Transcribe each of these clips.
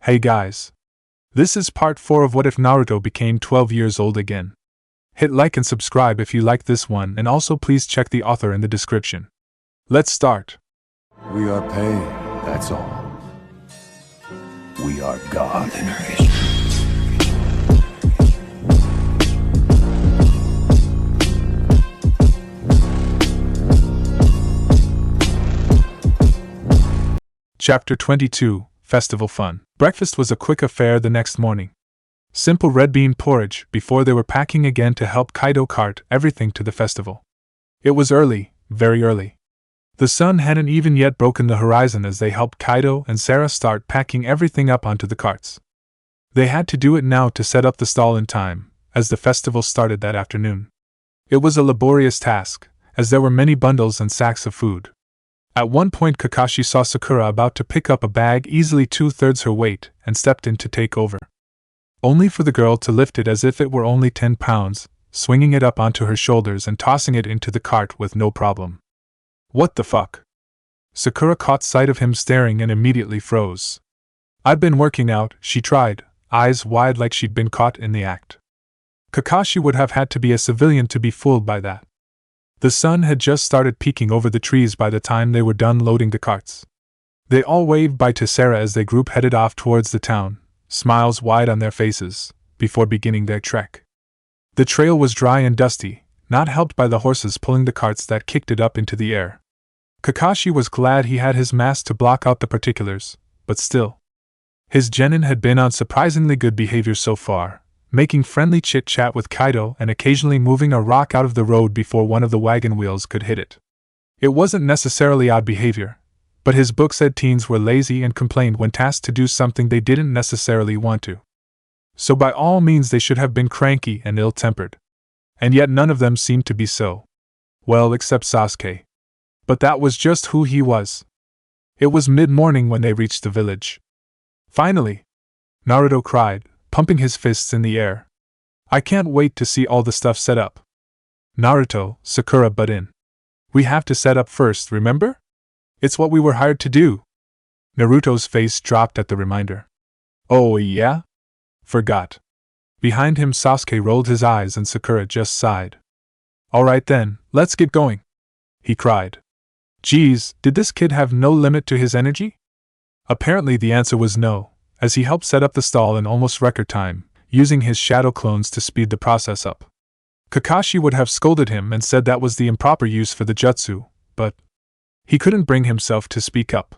Hey guys. This is part 4 of What If Naruto Became 12 Years Old Again. Hit like and subscribe if you like this one, and also please check the author in the description. Let's start. We are pain, that's all. We are God. Chapter 22, Festival Fun. Breakfast was a quick affair the next morning. Simple red bean porridge before they were packing again to help Kaido cart everything to the festival. It was early, very early. The sun hadn't even yet broken the horizon as they helped Kaido and Sarah start packing everything up onto the carts. They had to do it now to set up the stall in time, as the festival started that afternoon. It was a laborious task, as there were many bundles and sacks of food. At one point Kakashi saw Sakura about to pick up a bag easily 2/3 her weight and stepped in to take over. Only for the girl to lift it as if it were only 10 pounds, swinging it up onto her shoulders and tossing it into the cart with no problem. What the fuck? Sakura caught sight of him staring and immediately froze. I've been working out, she tried, eyes wide like she'd been caught in the act. Kakashi would have had to be a civilian to be fooled by that. The sun had just started peeking over the trees by the time they were done loading the carts. They all waved bye to Sarah as they group headed off towards the town, smiles wide on their faces, before beginning their trek. The trail was dry and dusty, not helped by the horses pulling the carts that kicked it up into the air. Kakashi was glad he had his mask to block out the particulars, but still. His genin had been on surprisingly good behavior so far, making friendly chit-chat with Kaido and occasionally moving a rock out of the road before one of the wagon wheels could hit it. It wasn't necessarily odd behavior, but his book said teens were lazy and complained when tasked to do something they didn't necessarily want to. So by all means they should have been cranky and ill-tempered. And yet none of them seemed to be so. Well, except Sasuke. But that was just who he was. It was mid-morning when they reached the village. Finally! Naruto cried, pumping his fists in the air. I can't wait to see all the stuff set up. Naruto, Sakura butt in. We have to set up first, remember? It's what we were hired to do. Naruto's face dropped at the reminder. Oh yeah? Forgot. Behind him Sasuke rolled his eyes and Sakura just sighed. Alright then, let's get going, he cried. Geez, did this kid have no limit to his energy? Apparently the answer was no, as he helped set up the stall in almost record time, using his shadow clones to speed the process up. Kakashi would have scolded him and said that was the improper use for the jutsu, but he couldn't bring himself to speak up.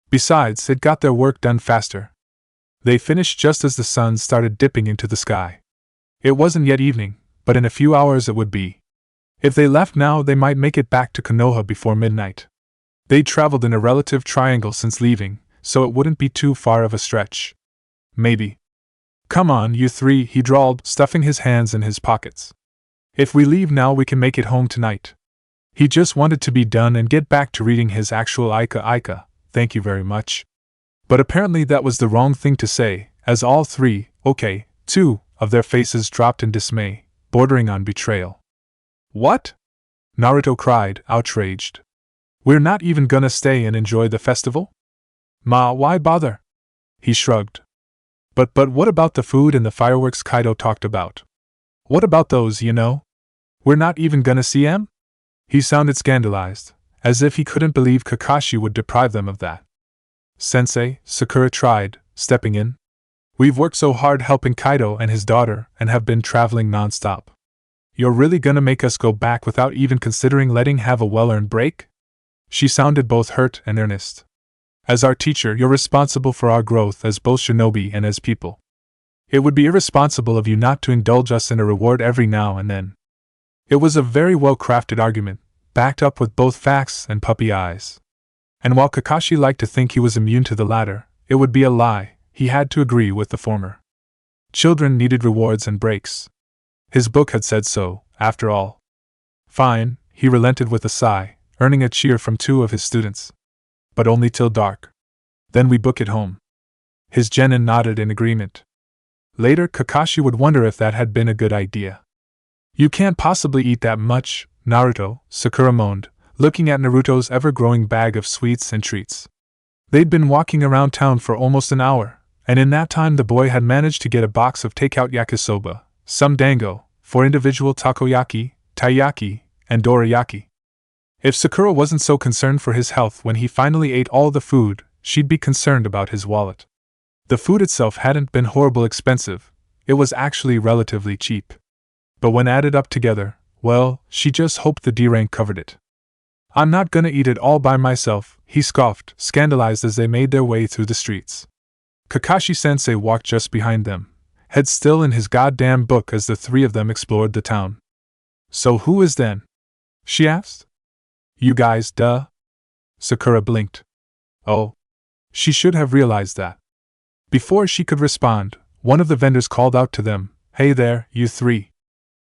Besides, it got their work done faster. They finished just as the sun started dipping into the sky. It wasn't yet evening, but in a few hours it would be. If they left now, they might make it back to Konoha before midnight. They'd traveled in a relative triangle since leaving, so it wouldn't be too far of a stretch. Maybe. Come on, you three, he drawled, stuffing his hands in his pockets. If we leave now, we can make it home tonight. He just wanted to be done and get back to reading his actual Aika, thank you very much. But apparently that was the wrong thing to say, as all three, two, of their faces dropped in dismay, bordering on betrayal. What? Naruto cried, outraged. We're not even gonna stay and enjoy the festival? Ma, why bother? He shrugged. But what about the food and the fireworks Kaido talked about? What about those, you know? We're not even gonna see 'em? He sounded scandalized, as if he couldn't believe Kakashi would deprive them of that. Sensei, Sakura tried, stepping in. We've worked so hard helping Kaido and his daughter and have been traveling non-stop. You're really gonna make us go back without even considering letting have a well-earned break? She sounded both hurt and earnest. As our teacher, you're responsible for our growth as both shinobi and as people. It would be irresponsible of you not to indulge us in a reward every now and then. It was a very well-crafted argument, backed up with both facts and puppy eyes. And while Kakashi liked to think he was immune to the latter, it would be a lie. He had to agree with the former. Children needed rewards and breaks. His book had said so, after all. Fine, he relented with a sigh, earning a cheer from 2 of his students. But only till dark. Then we book it home. His genin nodded in agreement. Later Kakashi would wonder if that had been a good idea. You can't possibly eat that much, Naruto, Sakura moaned, looking at Naruto's ever-growing bag of sweets and treats. They'd been walking around town for almost an hour, and in that time the boy had managed to get a box of takeout yakisoba, some dango, 4 individual takoyaki, taiyaki, and dorayaki. If Sakura wasn't so concerned for his health when he finally ate all the food, she'd be concerned about his wallet. The food itself hadn't been horrible expensive, it was actually relatively cheap. But when added up together, well, she just hoped the D rank covered it. "I'm not gonna eat it all by myself," he scoffed, scandalized as they made their way through the streets. Kakashi-sensei walked just behind them, head still in his goddamn book as the three of them explored the town. "So who is then?" she asked. "You guys, duh." Sakura blinked. Oh. She should have realized that. Before she could respond, one of the vendors called out to them, "Hey there, you three.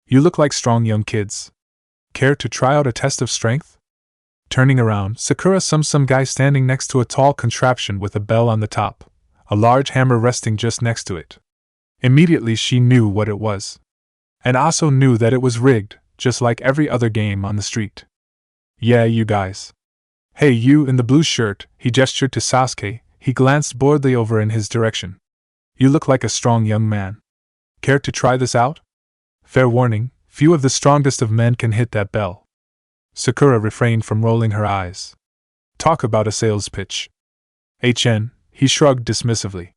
You look like strong young kids. Care to try out a test of strength?" Turning around, Sakura saw some guy standing next to a tall contraption with a bell on the top, a large hammer resting just next to it. Immediately she knew what it was. And also knew that it was rigged, just like every other game on the street. "Yeah, you guys. Hey, you in the blue shirt," he gestured to Sasuke. He glanced boredly over in his direction. "You look like a strong young man. Care to try this out? Fair warning, few of the strongest of men can hit that bell." Sakura refrained from rolling her eyes. Talk about a sales pitch. He shrugged dismissively.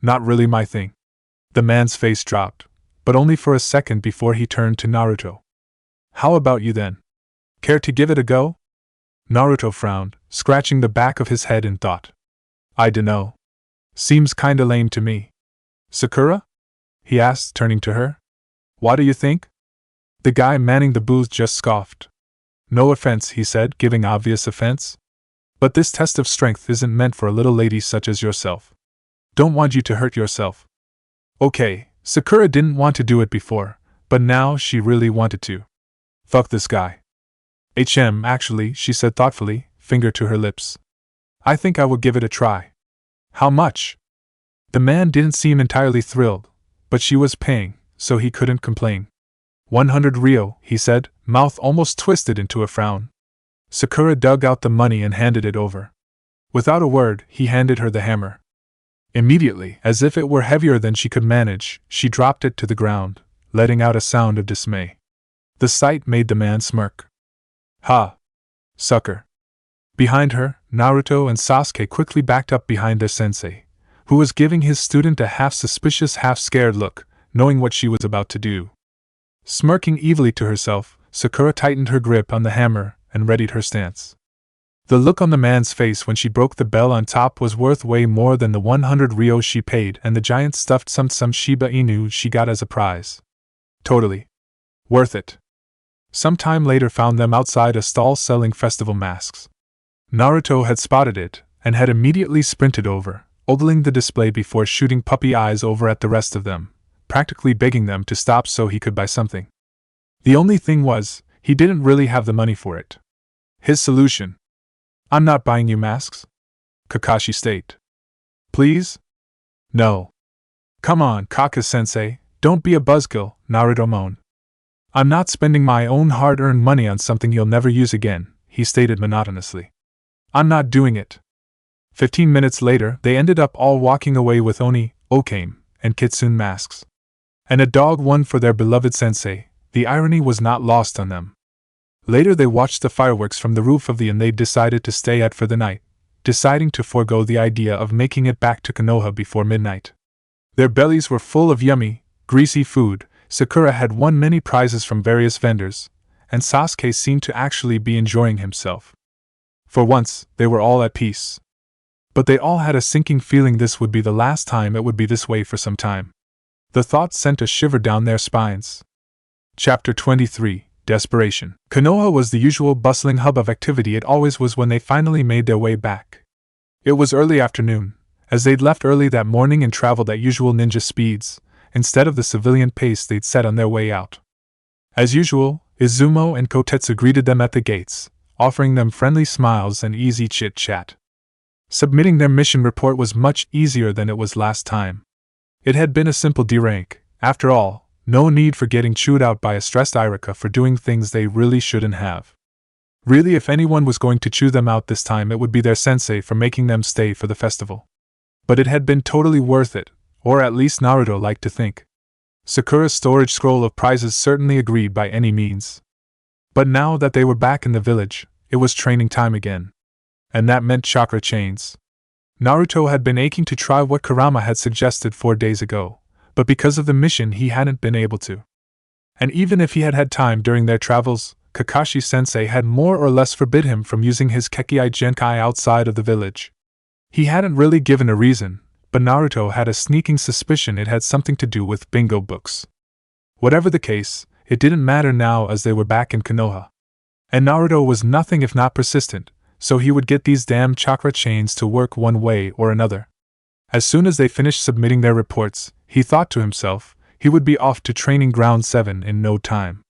"Not really my thing." The man's face dropped, but only for a second before he turned to Naruto. "How about you then? Care to give it a go?" Naruto frowned, scratching the back of his head in thought. "I dunno. Seems kinda lame to me." "Sakura?" he asked, turning to her. "What do you think?" The guy manning the booth just scoffed. "No offense," he said, giving obvious offense. "But this test of strength isn't meant for a little lady such as yourself. Don't want you to hurt yourself." Okay, Sakura didn't want to do it before, but now she really wanted to. Fuck this guy. Actually, she said thoughtfully, finger to her lips. "I think I will give it a try." "How much?" The man didn't seem entirely thrilled, but she was paying, so he couldn't complain. 100 ryo, he said, mouth almost twisted into a frown. Sakura dug out the money and handed it over. Without a word, he handed her the hammer. Immediately, as if it were heavier than she could manage, she dropped it to the ground, letting out a sound of dismay. The sight made the man smirk. "Ha! Sucker." Behind her, Naruto and Sasuke quickly backed up behind their sensei, who was giving his student a half-suspicious, half-scared look, knowing what she was about to do. Smirking evilly to herself, Sakura tightened her grip on the hammer and readied her stance. The look on the man's face when she broke the bell on top was worth way more than the 100 ryo she paid and the giant stuffed some Shiba Inu she got as a prize. Totally worth it. Some time later found them outside a stall selling festival masks. Naruto had spotted it, and had immediately sprinted over, ogling the display before shooting puppy eyes over at the rest of them, practically begging them to stop so he could buy something. The only thing was, he didn't really have the money for it. His solution: "I'm not buying you masks," Kakashi stated. "Please?" "No." "Come on, Kaka-sensei, don't be a buzzkill," Naruto moaned. "I'm not spending my own hard-earned money on something you'll never use again," he stated monotonously. "I'm not doing it." 15 minutes later, they ended up all walking away with Oni, Okame, and Kitsune masks. And a dog won for their beloved sensei. The irony was not lost on them. Later they watched the fireworks from the roof of the inn they'd decided to stay at for the night, deciding to forego the idea of making it back to Konoha before midnight. Their bellies were full of yummy, greasy food. Sakura had won many prizes from various vendors, and Sasuke seemed to actually be enjoying himself. For once, they were all at peace. But they all had a sinking feeling this would be the last time it would be this way for some time. The thought sent a shiver down their spines. Chapter 23, Desperation. Konoha was the usual bustling hub of activity it always was when they finally made their way back. It was early afternoon, as they'd left early that morning and traveled at usual ninja speeds, instead of the civilian pace they'd set on their way out. As usual, Izumo and Kotetsu greeted them at the gates, offering them friendly smiles and easy chit-chat. Submitting their mission report was much easier than it was last time. It had been a simple D rank, after all, no need for getting chewed out by a stressed Irika for doing things they really shouldn't have. Really, if anyone was going to chew them out this time, it would be their sensei for making them stay for the festival. But it had been totally worth it, or at least Naruto liked to think. Sakura's storage scroll of prizes certainly agreed by any means. But now that they were back in the village, it was training time again. And that meant chakra chains. Naruto had been aching to try what Kurama had suggested 4 days ago, but because of the mission he hadn't been able to. And even if he had had time during their travels, Kakashi-sensei had more or less forbid him from using his Kekkai Genkai outside of the village. He hadn't really given a reason, but Naruto had a sneaking suspicion it had something to do with bingo books. Whatever the case, it didn't matter now as they were back in Konoha. And Naruto was nothing if not persistent, so he would get these damn chakra chains to work one way or another. As soon as they finished submitting their reports, he thought to himself, he would be off to training ground 7 in no time.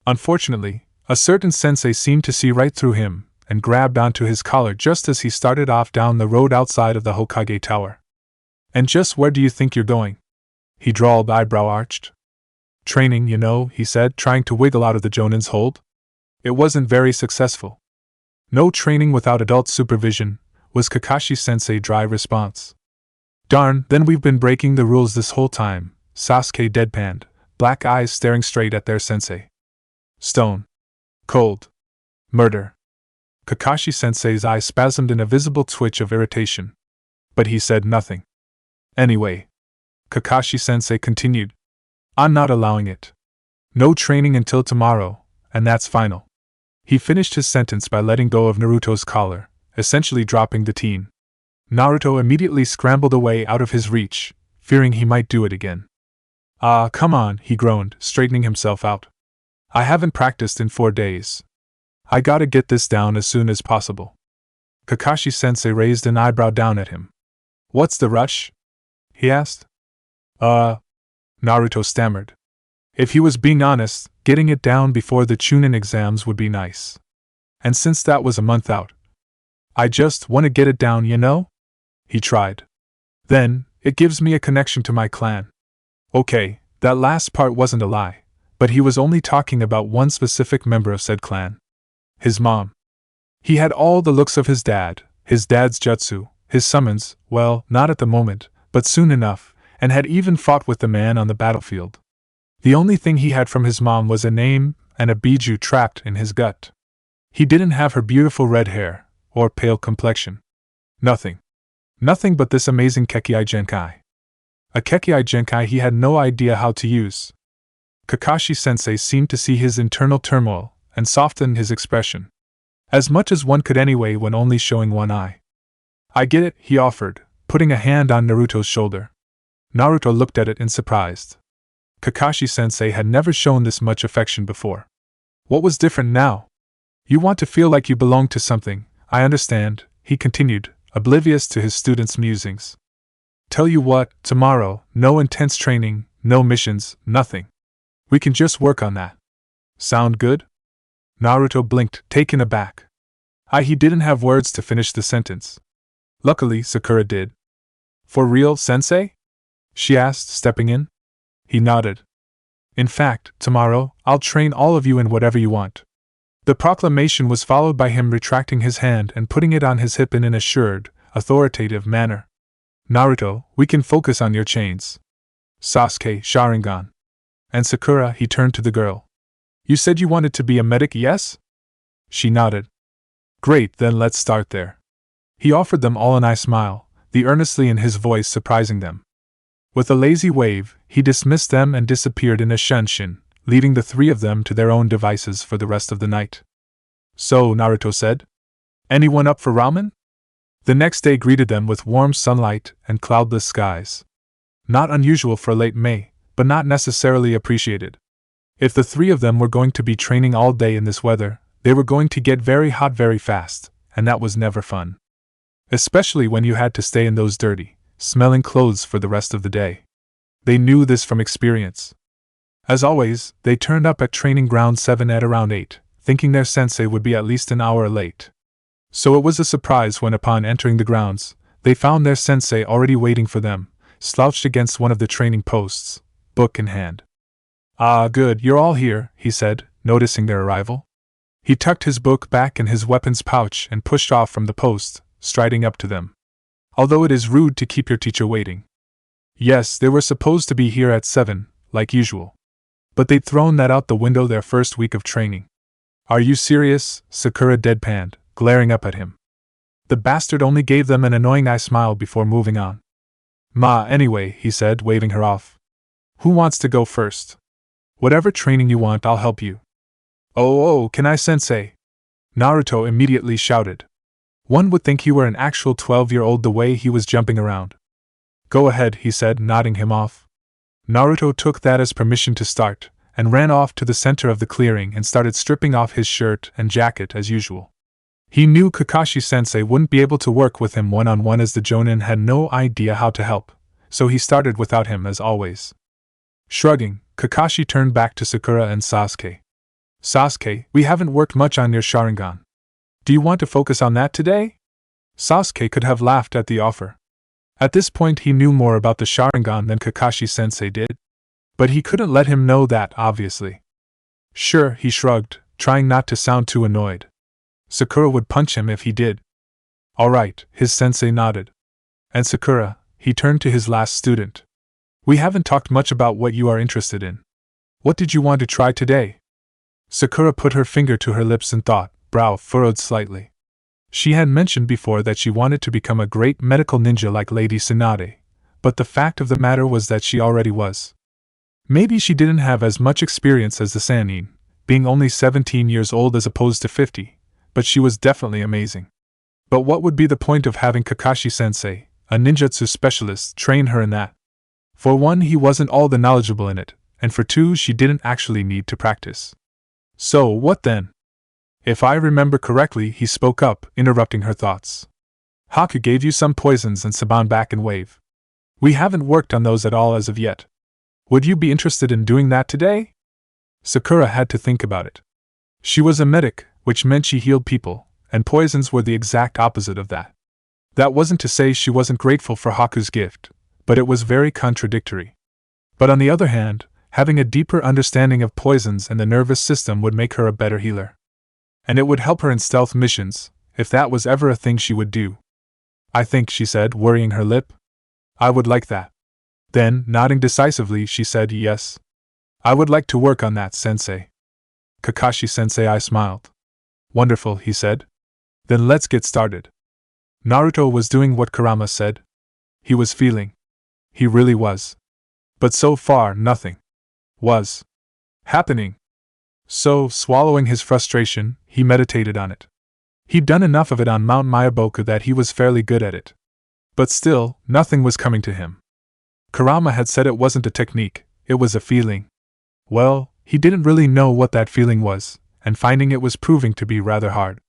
Unfortunately, a certain sensei seemed to see right through him, and grabbed onto his collar just as he started off down the road outside of the Hokage Tower. And just where do you think you're going? He drawled, eyebrow arched. Training, you know, he said, trying to wiggle out of the Jonin's hold. It wasn't very successful. No training without adult supervision, was Kakashi-sensei's dry response. Darn, then we've been breaking the rules this whole time, Sasuke deadpanned, black eyes staring straight at their sensei. Stone. Cold. Murder. Kakashi-sensei's eyes spasmed in a visible twitch of irritation. But he said nothing. Anyway, Kakashi-sensei continued, I'm not allowing it. No training until tomorrow, and that's final. He finished his sentence by letting go of Naruto's collar, essentially dropping the teen. Naruto immediately scrambled away out of his reach, fearing he might do it again. Ah, come on, he groaned, straightening himself out. I haven't practiced in 4 days. I gotta get this down as soon as possible. Kakashi-sensei raised an eyebrow down at him. What's the rush? He asked. Naruto stammered. If he was being honest, getting it down before the Chunin exams would be nice. And since that was a month out, I just want to get it down, you know? He tried. Then, it gives me a connection to my clan. Okay, that last part wasn't a lie, but he was only talking about one specific member of said clan. His mom. He had all the looks of his dad's jutsu, his summons, well, not at the moment, but soon enough, and had even fought with the man on the battlefield. The only thing he had from his mom was a name and a biju trapped in his gut. He didn't have her beautiful red hair, or pale complexion. Nothing. Nothing but this amazing Kekkai Genkai. A Kekkai Genkai he had no idea how to use. Kakashi-sensei seemed to see his internal turmoil, and softened his expression. As much as one could anyway when only showing one eye. I get it, he offered, putting a hand on Naruto's shoulder. Naruto looked at it in surprise. Kakashi-sensei had never shown this much affection before. What was different now? You want to feel like you belong to something, I understand, he continued, oblivious to his students' musings. Tell you what, tomorrow, no intense training, no missions, nothing. We can just work on that. Sound good? Naruto blinked, taken aback. He didn't have words to finish the sentence. Luckily, Sakura did. For real, sensei? She asked, stepping in. He nodded. In fact, tomorrow, I'll train all of you in whatever you want. The proclamation was followed by him retracting his hand and putting it on his hip in an assured, authoritative manner. Naruto, we can focus on your chains. Sasuke, Sharingan. And Sakura, he turned to the girl. You said you wanted to be a medic, yes? She nodded. Great, then let's start there. He offered them all an eye smile, the earnestly in his voice surprising them. With a lazy wave, he dismissed them and disappeared in a shunshin, leaving the 3 of them to their own devices for the rest of the night. So, Naruto said, anyone up for ramen? The next day greeted them with warm sunlight and cloudless skies. Not unusual for late May, but not necessarily appreciated. If the 3 of them were going to be training all day in this weather, they were going to get very hot very fast, and that was never fun. Especially when you had to stay in those dirty, smelling clothes for the rest of the day. They knew this from experience. As always, they turned up at training ground 7 at around 8, thinking their sensei would be at least an hour late. So it was a surprise when upon entering the grounds, they found their sensei already waiting for them, slouched against one of the training posts, book in hand. Ah, good, you're all here, he said, noticing their arrival. He tucked his book back in his weapons pouch and pushed off from the post, striding up to them. Although it is rude to keep your teacher waiting. Yes, they were supposed to be here at 7, like usual. But they'd thrown that out the window their first week of training. Are you serious? Sakura deadpanned, glaring up at him. The bastard only gave them an annoying eye smile before moving on. Ma, anyway, he said, waving her off. Who wants to go first? Whatever training you want, I'll help you. Oh, can I, sensei? Naruto immediately shouted. One would think you were an actual 12-year-old the way he was jumping around. Go ahead, he said, nodding him off. Naruto took that as permission to start, and ran off to the center of the clearing and started stripping off his shirt and jacket as usual. He knew Kakashi-sensei wouldn't be able to work with him one-on-one as the Jonin had no idea how to help, so he started without him as always. Shrugging, Kakashi turned back to Sakura and Sasuke. Sasuke, we haven't worked much on your Sharingan. Do you want to focus on that today? Sasuke could have laughed at the offer. At this point he knew more about the Sharingan than Kakashi-sensei did. But he couldn't let him know that, obviously. Sure, he shrugged, trying not to sound too annoyed. Sakura would punch him if he did. Alright, his sensei nodded. And Sakura, he turned to his last student. We haven't talked much about what you are interested in. What did you want to try today? Sakura put her finger to her lips and thought, brow furrowed slightly. She had mentioned before that she wanted to become a great medical ninja like Lady Tsunade, but the fact of the matter was that she already was. Maybe she didn't have as much experience as the Sannin, being only 17 years old as opposed to 50, but she was definitely amazing. But what would be the point of having Kakashi-sensei, a ninjutsu specialist, train her in that? For one, he wasn't all that knowledgeable in it, and for two, she didn't actually need to practice. So, what then? If I remember correctly, he spoke up, interrupting her thoughts. Haku gave you some poisons and Saban back and wave. We haven't worked on those at all as of yet. Would you be interested in doing that today? Sakura had to think about it. She was a medic, which meant she healed people, and poisons were the exact opposite of that. That wasn't to say she wasn't grateful for Haku's gift, but it was very contradictory. But on the other hand, having a deeper understanding of poisons and the nervous system would make her a better healer. And it would help her in stealth missions, if that was ever a thing she would do. I think, she said, worrying her lip. I would like that. Then, nodding decisively, she said yes. I would like to work on that, sensei. Kakashi-sensei, I smiled. Wonderful, he said. Then let's get started. Naruto was doing what Kurama said. He was feeling. He really was. But so far, nothing was happening. So, swallowing his frustration, he meditated on it. He'd done enough of it on Mount Myaboku that he was fairly good at it. But still, nothing was coming to him. Kurama had said it wasn't a technique, it was a feeling. Well, he didn't really know what that feeling was, and finding it was proving to be rather hard.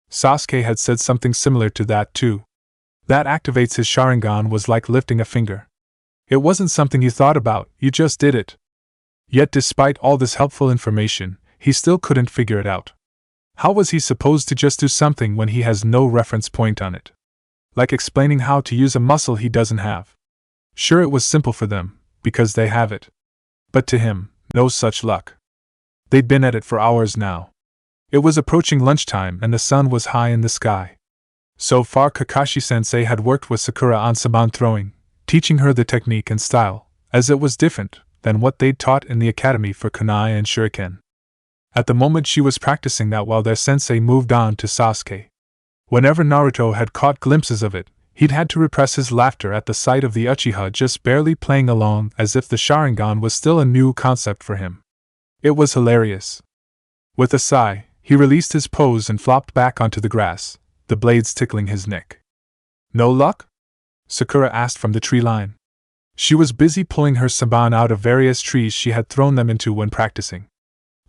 Sasuke had said something similar to that too. That activates his Sharingan was like lifting a finger. It wasn't something you thought about, you just did it. Yet despite all this helpful information, he still couldn't figure it out. How was he supposed to just do something when he has no reference point on it? Like explaining how to use a muscle he doesn't have. Sure, it was simple for them, because they have it. But to him, no such luck. They'd been at it for hours now. It was approaching lunchtime and the sun was high in the sky. So far Kakashi-sensei had worked with Sakura on Saban throwing, teaching her the technique and style, as it was different than what they'd taught in the academy for kunai and shuriken. At the moment she was practicing that while their sensei moved on to Sasuke. Whenever Naruto had caught glimpses of it, he'd had to repress his laughter at the sight of the Uchiha just barely playing along as if the Sharingan was still a new concept for him. It was hilarious. With a sigh, he released his pose and flopped back onto the grass, the blades tickling his neck. No luck? Sakura asked from the tree line. She was busy pulling her Saban out of various trees she had thrown them into when practicing.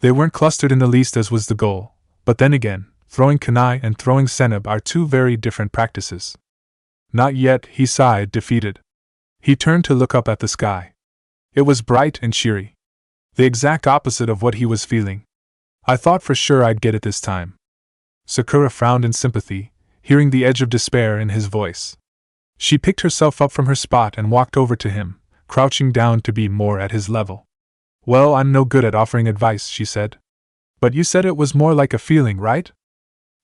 They weren't clustered in the least as was the goal, but then again, throwing kunai and throwing senab are two very different practices. Not yet, he sighed, defeated. He turned to look up at the sky. It was bright and cheery. The exact opposite of what he was feeling. I thought for sure I'd get it this time. Sakura frowned in sympathy, hearing the edge of despair in his voice. She picked herself up from her spot and walked over to him, crouching down to be more at his level. Well, I'm no good at offering advice, she said. But you said it was more like a feeling, right?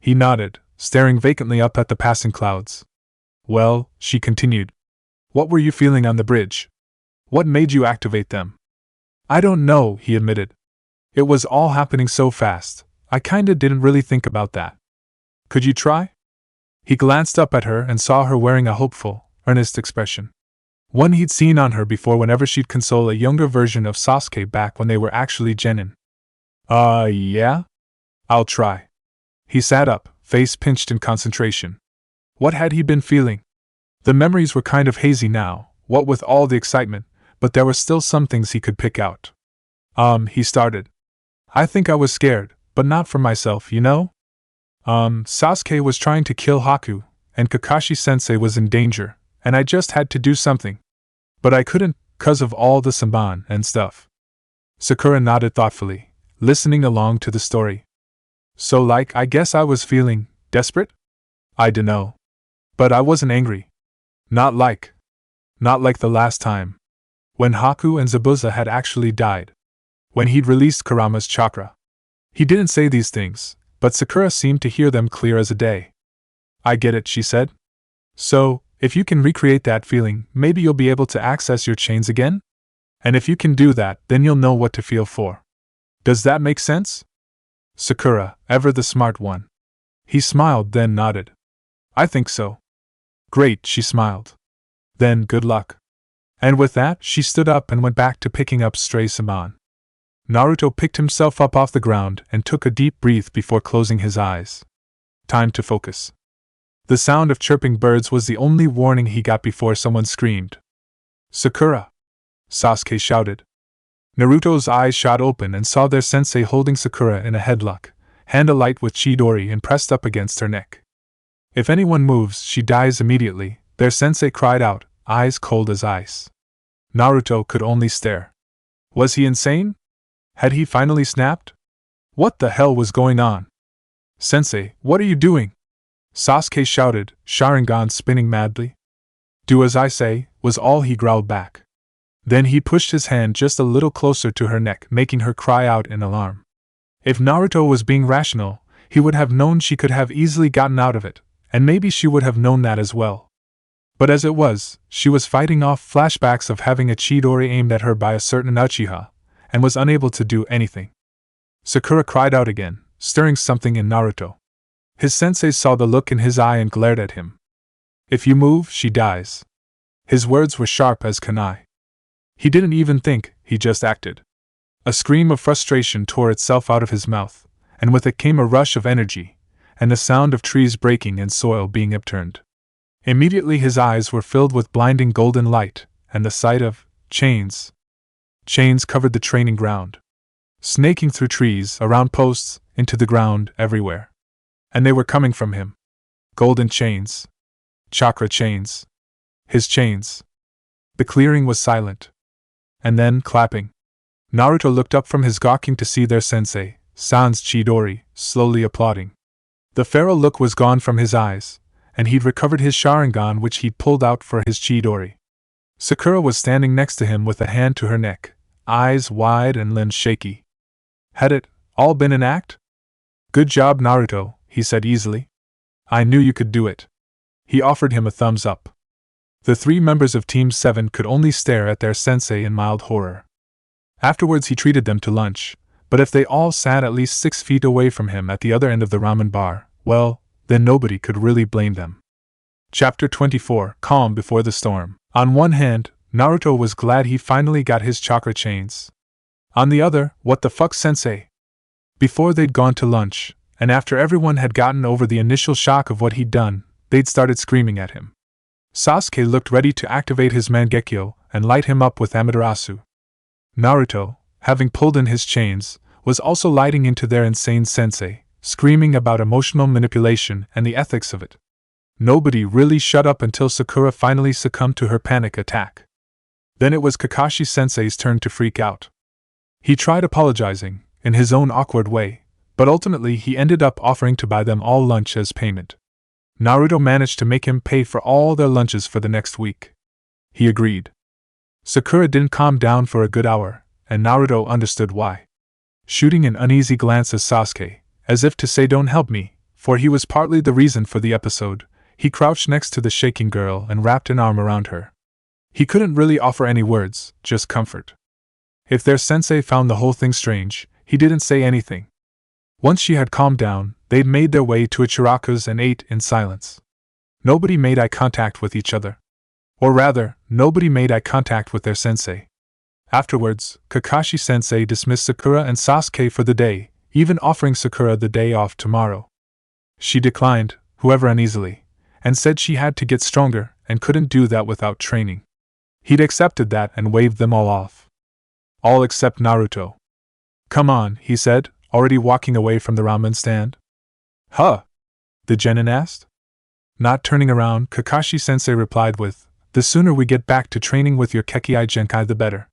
He nodded, staring vacantly up at the passing clouds. Well, she continued. What were you feeling on the bridge? What made you activate them? I don't know, he admitted. It was all happening so fast, I kinda didn't really think about that. Could you try? He glanced up at her and saw her wearing a hopeful, earnest expression. One he'd seen on her before whenever she'd console a younger version of Sasuke back when they were actually genin. Yeah? I'll try. He sat up, face pinched in concentration. What had he been feeling? The memories were kind of hazy now, what with all the excitement, but there were still some things he could pick out. He started. I think I was scared, but not for myself, you know? Sasuke was trying to kill Haku, and Kakashi-sensei was in danger, and I just had to do something. But I couldn't, 'cause of all the Sanban and stuff. Sakura nodded thoughtfully, listening along to the story. So I guess I was feeling desperate? I dunno. But I wasn't angry. Not like the last time. When Haku and Zabuza had actually died. When he'd released Kurama's chakra. He didn't say these things, but Sakura seemed to hear them clear as a day. I get it, she said. So, if you can recreate that feeling, maybe you'll be able to access your chains again? And if you can do that, then you'll know what to feel for. Does that make sense? Sakura, ever the smart one. He smiled, then nodded. I think so. Great, she smiled. Then good luck. And with that, she stood up and went back to picking up stray Sanban. Naruto picked himself up off the ground and took a deep breath before closing his eyes. Time to focus. The sound of chirping birds was the only warning he got before someone screamed. Sakura! Sasuke shouted. Naruto's eyes shot open and saw their sensei holding Sakura in a headlock, hand alight with Chidori and pressed up against her neck. If anyone moves, she dies immediately, their sensei cried out, eyes cold as ice. Naruto could only stare. Was he insane? Had he finally snapped? What the hell was going on? Sensei, what are you doing? Sasuke shouted, Sharingan spinning madly. Do as I say, was all he growled back. Then he pushed his hand just a little closer to her neck, making her cry out in alarm. If Naruto was being rational, he would have known she could have easily gotten out of it, and maybe she would have known that as well. But as it was, she was fighting off flashbacks of having a Chidori aimed at her by a certain Uchiha, and was unable to do anything. Sakura cried out again, stirring something in Naruto. His sensei saw the look in his eye and glared at him. If you move, she dies. His words were sharp as kunai. He didn't even think, he just acted. A scream of frustration tore itself out of his mouth, and with it came a rush of energy, and the sound of trees breaking and soil being upturned. Immediately his eyes were filled with blinding golden light, and the sight of chains. Chains covered the training ground. Snaking through trees, around posts, into the ground, everywhere. And they were coming from him. Golden chains. Chakra chains. His chains. The clearing was silent. And then, clapping. Naruto looked up from his gawking to see their sensei, Sans Chidori, slowly applauding. The feral look was gone from his eyes, and he'd recovered his Sharingan which he'd pulled out for his Chidori. Sakura was standing next to him with a hand to her neck, eyes wide and limbs shaky. Had it all been an act? Good job, Naruto, he said easily. I knew you could do it. He offered him a thumbs up. The three members of Team 7 could only stare at their sensei in mild horror. Afterwards he treated them to lunch, but if they all sat at least 6 feet away from him at the other end of the ramen bar, well, then nobody could really blame them. Chapter 24, Calm Before the Storm. On one hand, Naruto was glad he finally got his chakra chains. On the other, what the fuck, sensei? Before they'd gone to lunch, and after everyone had gotten over the initial shock of what he'd done, they'd started screaming at him. Sasuke looked ready to activate his Mangekyo and light him up with Amaterasu. Naruto, having pulled in his chains, was also lighting into their insane sensei, screaming about emotional manipulation and the ethics of it. Nobody really shut up until Sakura finally succumbed to her panic attack. Then it was Kakashi-sensei's turn to freak out. He tried apologizing, in his own awkward way, but ultimately he ended up offering to buy them all lunch as payment. Naruto managed to make him pay for all their lunches for the next week. He agreed. Sakura didn't calm down for a good hour, and Naruto understood why. Shooting an uneasy glance at Sasuke, as if to say don't help me, for he was partly the reason for the episode, He crouched next to the shaking girl and wrapped an arm around her. He couldn't really offer any words, just comfort. If their sensei found the whole thing strange, he didn't say anything. Once she had calmed down, they'd made their way to a chiraku's and ate in silence. Nobody made eye contact with each other. Or rather, nobody made eye contact with their sensei. Afterwards, Kakashi-sensei dismissed Sakura and Sasuke for the day, even offering Sakura the day off tomorrow. She declined, however uneasily, and said she had to get stronger and couldn't do that without training. He'd accepted that and waved them all off. All except Naruto. "Come on," he said, already walking away from the ramen stand. "Huh?" the Jonin asked. Not turning around, Kakashi-sensei replied with, "The sooner we get back to training with your Kekkai Genkai the better.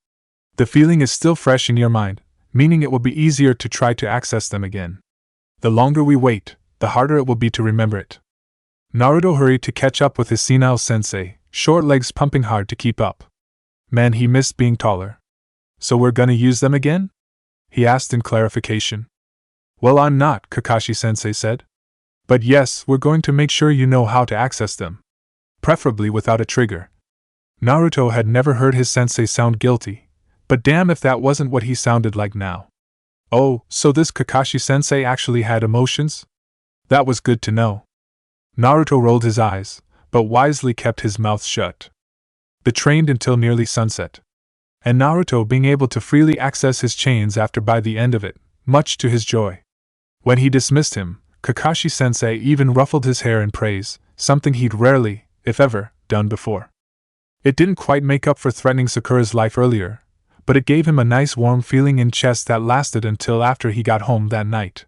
The feeling is still fresh in your mind, meaning it will be easier to try to access them again. The longer we wait, the harder it will be to remember it." Naruto hurried to catch up with his senile sensei, short legs pumping hard to keep up. Man, he missed being taller. "So we're gonna use them again?" he asked in clarification. "Well, I'm not," Kakashi-sensei said. "But yes, we're going to make sure you know how to access them. Preferably without a trigger." Naruto had never heard his sensei sound guilty, but damn if that wasn't what he sounded like now. Oh, so this Kakashi-sensei actually had emotions? That was good to know. Naruto rolled his eyes, but wisely kept his mouth shut. They trained until nearly sunset. And Naruto being able to freely access his chains after by the end of it, much to his joy. When he dismissed him, Kakashi-sensei even ruffled his hair in praise, something he'd rarely, if ever, done before. It didn't quite make up for threatening Sakura's life earlier, but it gave him a nice warm feeling in chest that lasted until after he got home that night.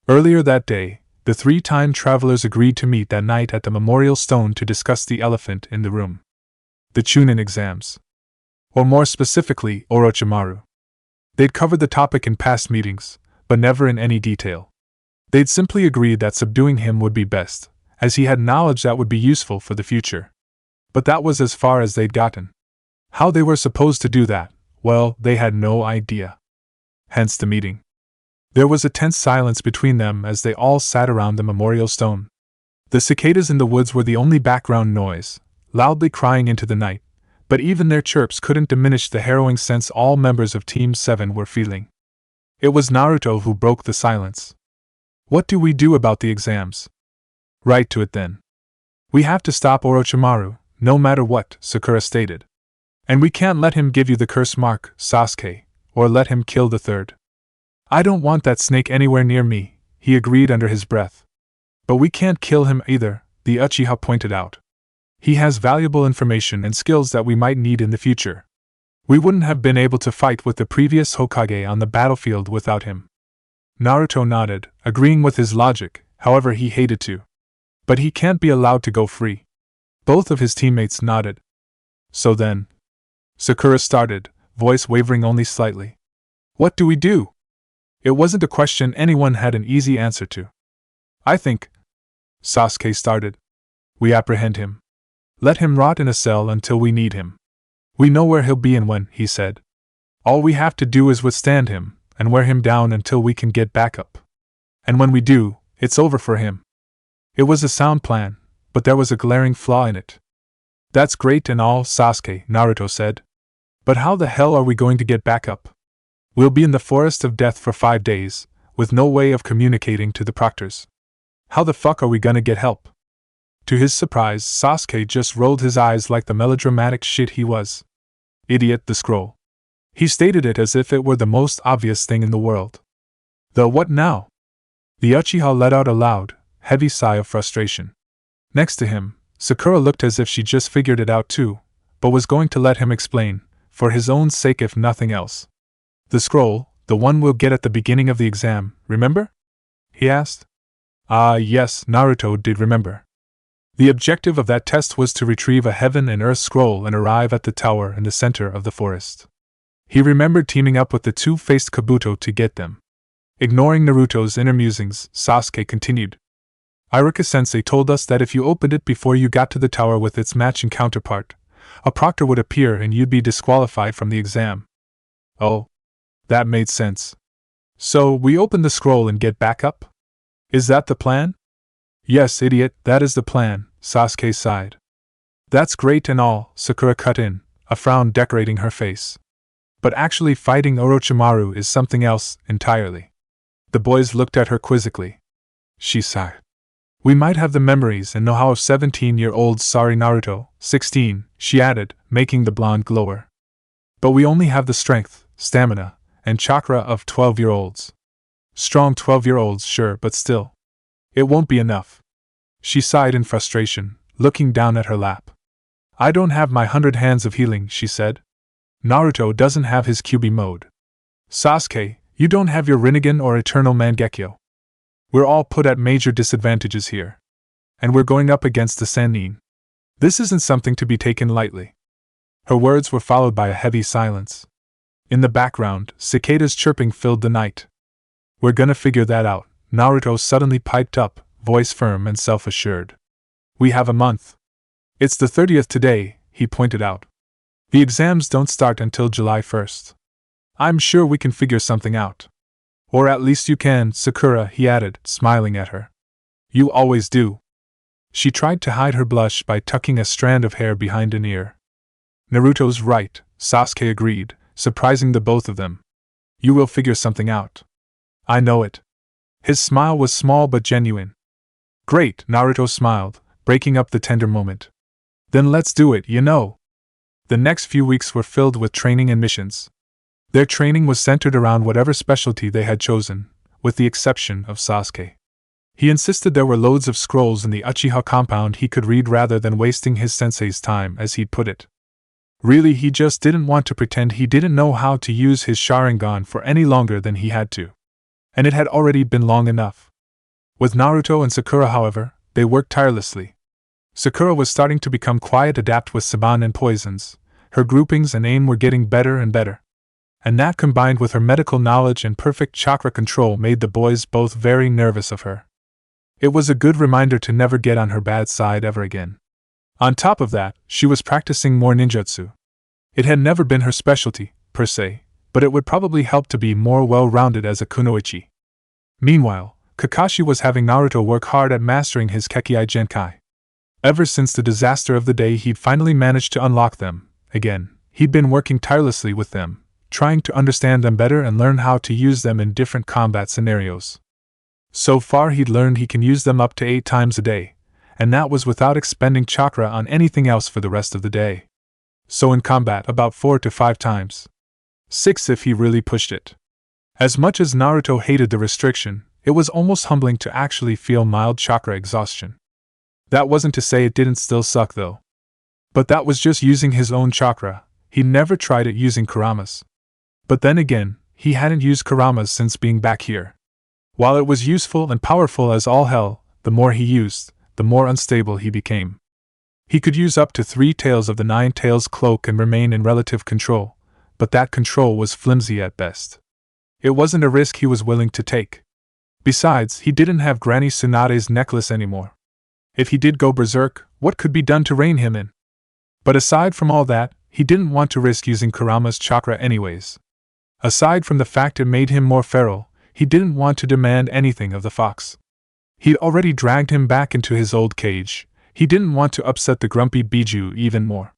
Earlier that day, the three time travelers agreed to meet that night at the memorial stone to discuss the elephant in the room. The Chunin exams. Or more specifically, Orochimaru. They'd covered the topic in past meetings, but never in any detail. They'd simply agreed that subduing him would be best, as he had knowledge that would be useful for the future. But that was as far as they'd gotten. How they were supposed to do that, well, they had no idea. Hence the meeting. There was a tense silence between them as they all sat around the memorial stone. The cicadas in the woods were the only background noise, loudly crying into the night, but even their chirps couldn't diminish the harrowing sense all members of Team 7 were feeling. It was Naruto who broke the silence. "What do we do about the exams?" "Right to it then. We have to stop Orochimaru, no matter what," Sakura stated. "And we can't let him give you the curse mark, Sasuke, or let him kill the third." "I don't want that snake anywhere near me," he agreed under his breath. "But we can't kill him either," the Uchiha pointed out. "He has valuable information and skills that we might need in the future. We wouldn't have been able to fight with the previous Hokage on the battlefield without him." Naruto nodded, agreeing with his logic, however he hated to. "But he can't be allowed to go free." Both of his teammates nodded. "So then," Sakura started, voice wavering only slightly. "What do we do?" It wasn't a question anyone had an easy answer to. "I think," Sasuke started, "we apprehend him. Let him rot in a cell until we need him. We know where he'll be and when," he said. "All we have to do is withstand him, and wear him down until we can get back up. And when we do, it's over for him." It was a sound plan, but there was a glaring flaw in it. "That's great and all, Sasuke," Naruto said. "But how the hell are we going to get back up? We'll be in the forest of death for 5 days, with no way of communicating to the proctors. How the fuck are we gonna get help?" To his surprise, Sasuke just rolled his eyes like the melodramatic shit he was. "Idiot, the scroll." He stated it as if it were the most obvious thing in the world. "The what now?" The Uchiha let out a loud, heavy sigh of frustration. Next to him, Sakura looked as if she just figured it out too, but was going to let him explain, for his own sake if nothing else. "The scroll, the one we'll get at the beginning of the exam, remember?" he asked. Ah, yes, Naruto did remember. The objective of that test was to retrieve a Heaven and Earth scroll and arrive at the tower in the center of the forest. He remembered teaming up with the two-faced Kabuto to get them. Ignoring Naruto's inner musings, Sasuke continued. "Iruka-sensei told us that if you opened it before you got to the tower with its matching counterpart, a proctor would appear and you'd be disqualified from the exam." "Oh. That made sense. So, we open the scroll and get back up? Is that the plan?" Yes, idiot, that is the plan, Sasuke sighed. That's great and all, Sakura cut in, a frown decorating her face. But actually fighting Orochimaru is something else entirely. The boys looked at her quizzically. She sighed. We might have the memories and know-how of 17-year-olds, sorry Naruto, 16, she added, making the blonde glower. But we only have the strength, stamina, and chakra of 12-year-olds. Strong 12-year-olds, sure, but still. It won't be enough. She sighed in frustration, looking down at her lap. I don't have my 100 hands of healing, she said. Naruto doesn't have his Kyuubi mode. Sasuke, you don't have your Rinnegan or Eternal Mangekyo. We're all put at major disadvantages here. And we're going up against the Sannin. This isn't something to be taken lightly. Her words were followed by a heavy silence. In the background, cicadas chirping filled the night. We're gonna figure that out, Naruto suddenly piped up, voice firm and self-assured. We have a month. It's the 30th today, he pointed out. The exams don't start until July 1st. I'm sure we can figure something out. Or at least you can, Sakura, he added, smiling at her. You always do. She tried to hide her blush by tucking a strand of hair behind an ear. Naruto's right, Sasuke agreed, surprising the both of them. You will figure something out. I know it. His smile was small but genuine. Great, Naruto smiled, breaking up the tender moment. Then let's do it, you know. The next few weeks were filled with training and missions. Their training was centered around whatever specialty they had chosen, with the exception of Sasuke. He insisted there were loads of scrolls in the Uchiha compound he could read rather than wasting his sensei's time, as he'd put it. Really, he just didn't want to pretend he didn't know how to use his Sharingan for any longer than he had to. And it had already been long enough. With Naruto and Sakura, however, they worked tirelessly. Sakura was starting to become quiet, adept with Saban and poisons. Her groupings and aim were getting better and better. And that, combined with her medical knowledge and perfect chakra control, made the boys both very nervous of her. It was a good reminder to never get on her bad side ever again. On top of that, she was practicing more ninjutsu. It had never been her specialty, per se, but it would probably help to be more well-rounded as a kunoichi. Meanwhile, Kakashi was having Naruto work hard at mastering his Kekkei Genkai. Ever since the disaster of the day he'd finally managed to unlock them, again, he'd been working tirelessly with them, trying to understand them better and learn how to use them in different combat scenarios. So far he'd learned he can use them up to 8 times a day, and that was without expending chakra on anything else for the rest of the day. So in combat, about 4 to 5 times. 6 if he really pushed it. As much as Naruto hated the restriction, it was almost humbling to actually feel mild chakra exhaustion. That wasn't to say it didn't still suck though. But that was just using his own chakra. He never tried it using Kurama's. But then again, he hadn't used Kurama's since being back here. While it was useful and powerful as all hell, the more he used, the more unstable he became. He could use up to 3 tails of the 9 tails cloak and remain in relative control, but that control was flimsy at best. It wasn't a risk he was willing to take. Besides, he didn't have Granny Tsunade's necklace anymore. If he did go berserk, what could be done to rein him in? But aside from all that, he didn't want to risk using Kurama's chakra anyways. Aside from the fact it made him more feral, he didn't want to demand anything of the fox. He'd already dragged him back into his old cage. He didn't want to upset the grumpy Biju even more.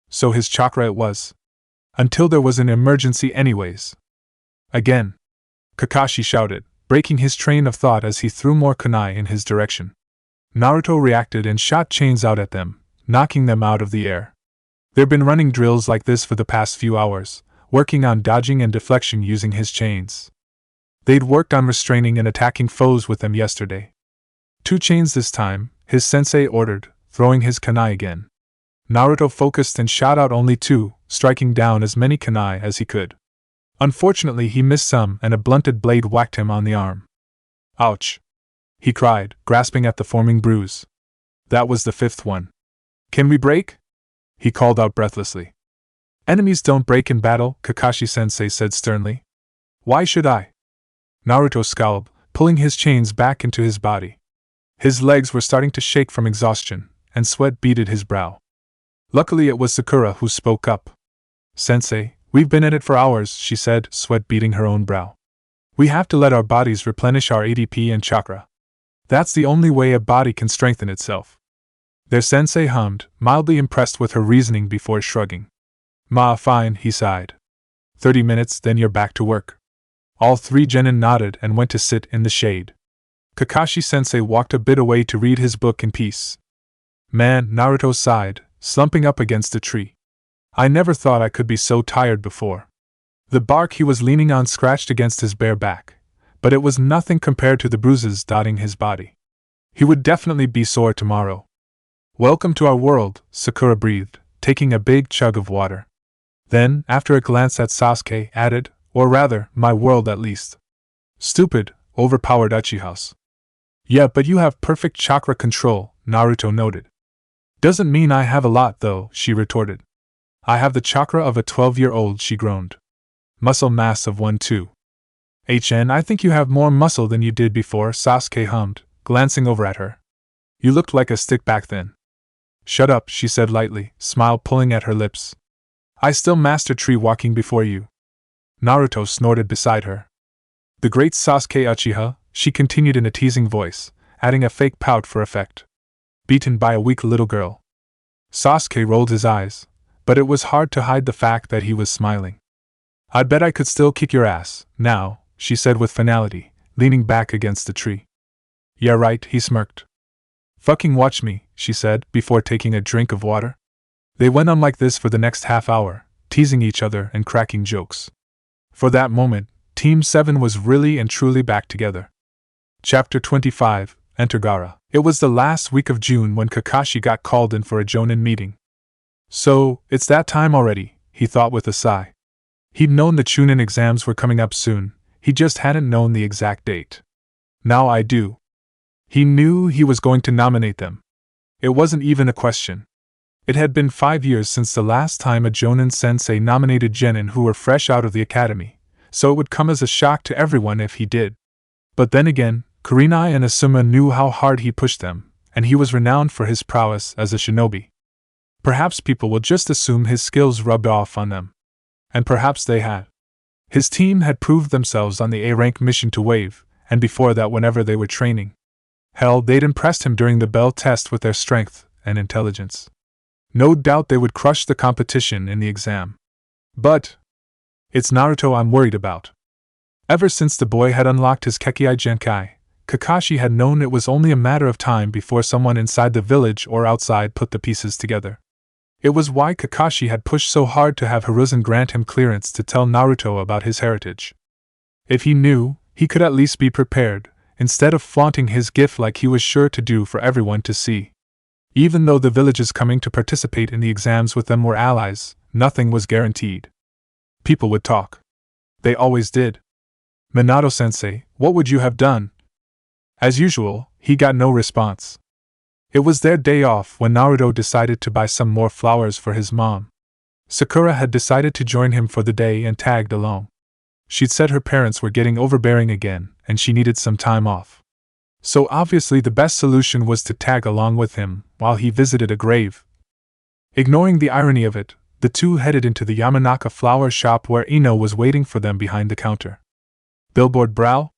So his chakra it was. Until there was an emergency anyways. Again. Kakashi shouted, breaking his train of thought as he threw more kunai in his direction. Naruto reacted and shot chains out at them, knocking them out of the air. They'd been running drills like this for the past few hours, working on dodging and deflection using his chains. They'd worked on restraining and attacking foes with them yesterday. 2 chains this time, his sensei ordered, throwing his kunai again. Naruto focused and shot out only 2, striking down as many kunai as he could. Unfortunately, he missed some and a blunted blade whacked him on the arm. Ouch! He cried, grasping at the forming bruise. That was the 5th one. Can we break? He called out breathlessly. Enemies don't break in battle, Kakashi-sensei said sternly. Why should I? Naruto scowled, pulling his chains back into his body. His legs were starting to shake from exhaustion, and sweat beaded his brow. Luckily it was Sakura who spoke up. Sensei, we've been at it for hours, she said, sweat beading her own brow. We have to let our bodies replenish our ADP and chakra. That's the only way a body can strengthen itself. Their sensei hummed, mildly impressed with her reasoning before shrugging. Fine, he sighed. 30 minutes, then you're back to work. All three genin nodded and went to sit in the shade. Kakashi-sensei walked a bit away to read his book in peace. Man, Naruto sighed, slumping up against a tree. I never thought I could be so tired before. The bark he was leaning on scratched against his bare back, but it was nothing compared to the bruises dotting his body. He would definitely be sore tomorrow. Welcome to our world, Sakura breathed, taking a big chug of water. Then, after a glance at Sasuke, added, or rather, my world at least. Stupid, overpowered Uchiha's. Yeah, but you have perfect chakra control, Naruto noted. Doesn't mean I have a lot though, she retorted. I have the chakra of a 12-year-old, she groaned. Muscle mass of 1 too. I think you have more muscle than you did before, Sasuke hummed, glancing over at her. You looked like a stick back then. Shut up, she said lightly, smile pulling at her lips. I still master tree walking before you. Naruto snorted beside her. The great Sasuke Uchiha, she continued in a teasing voice, adding a fake pout for effect. Beaten by a weak little girl. Sasuke rolled his eyes, but it was hard to hide the fact that he was smiling. I'd bet I could still kick your ass, now, she said with finality, leaning back against the tree. Yeah right, he smirked. Fucking watch me, she said, before taking a drink of water. They went on like this for the next half hour, teasing each other and cracking jokes. For that moment, Team 7 was really and truly back together. Chapter 25, Enter Gaara. It was the last week of June when Kakashi got called in for a Jonin meeting. So, it's that time already, he thought with a sigh. He'd known the Chunin exams were coming up soon, he just hadn't known the exact date. Now I do. He knew he was going to nominate them. It wasn't even a question. It had been 5 years since the last time a Jonin sensei nominated genin who were fresh out of the academy, so it would come as a shock to everyone if he did. But then again, Kurenai and Asuma knew how hard he pushed them, and he was renowned for his prowess as a shinobi. Perhaps people would just assume his skills rubbed off on them. And perhaps they had. His team had proved themselves on the A-rank mission to Wave, and before that whenever they were training. Hell, they'd impressed him during the Bell test with their strength and intelligence. No doubt they would crush the competition in the exam. But it's Naruto I'm worried about. Ever since the boy had unlocked his Kekkei Genkai, Kakashi had known it was only a matter of time before someone inside the village or outside put the pieces together. It was why Kakashi had pushed so hard to have Hiruzen grant him clearance to tell Naruto about his heritage. If he knew, he could at least be prepared, instead of flaunting his gift like he was sure to do for everyone to see. Even though the villages coming to participate in the exams with them were allies, nothing was guaranteed. People would talk. They always did. Minato-sensei, what would you have done? As usual, he got no response. It was their day off when Naruto decided to buy some more flowers for his mom. Sakura had decided to join him for the day and tagged along. She'd said her parents were getting overbearing again, and she needed some time off. So obviously the best solution was to tag along with him while he visited a grave. Ignoring the irony of it, the two headed into the Yamanaka flower shop where Ino was waiting for them behind the counter. Billboard brow?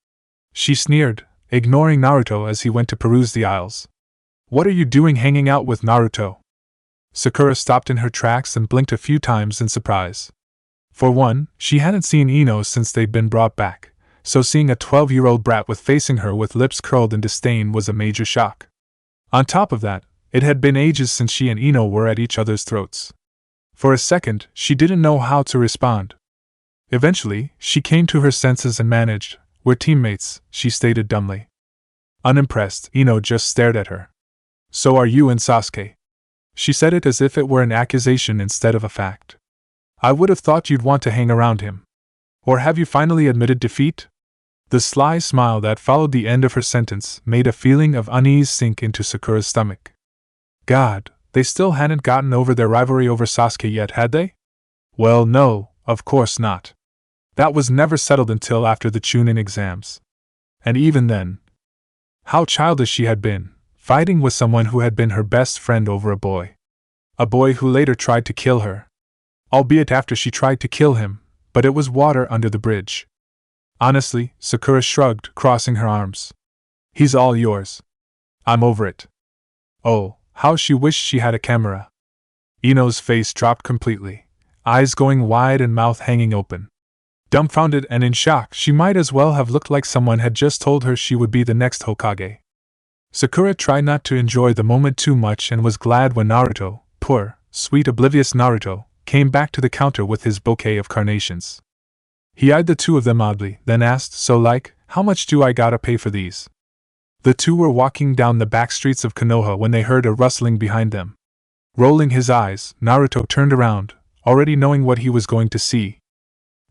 She sneered, ignoring Naruto as he went to peruse the aisles. What are you doing hanging out with Naruto? Sakura stopped in her tracks and blinked a few times in surprise. For one, she hadn't seen Ino since they'd been brought back, so seeing a 12-year-old brat facing her with lips curled in disdain was a major shock. On top of that, it had been ages since she and Ino were at each other's throats. For a second, she didn't know how to respond. Eventually, she came to her senses and managed, "We're teammates," she stated dumbly. Unimpressed, Ino just stared at her. "So are you and Sasuke." She said it as if it were an accusation instead of a fact. "I would have thought you'd want to hang around him. Or have you finally admitted defeat?" The sly smile that followed the end of her sentence made a feeling of unease sink into Sakura's stomach. God, they still hadn't gotten over their rivalry over Sasuke yet, had they? Well, no, of course not. That was never settled until after the Chunin exams. And even then, how childish she had been, fighting with someone who had been her best friend over a boy. A boy who later tried to kill her. Albeit after she tried to kill him, but it was water under the bridge. Honestly, Sakura shrugged, crossing her arms. He's all yours. I'm over it. Oh, how she wished she had a camera. Ino's face dropped completely, eyes going wide and mouth hanging open. Dumbfounded and in shock, she might as well have looked like someone had just told her she would be the next Hokage. Sakura tried not to enjoy the moment too much and was glad when Naruto, poor, sweet oblivious Naruto, came back to the counter with his bouquet of carnations. He eyed the two of them oddly, then asked, "So how much do I gotta pay for these?" The two were walking down the back streets of Konoha when they heard a rustling behind them. Rolling his eyes, Naruto turned around, already knowing what he was going to see.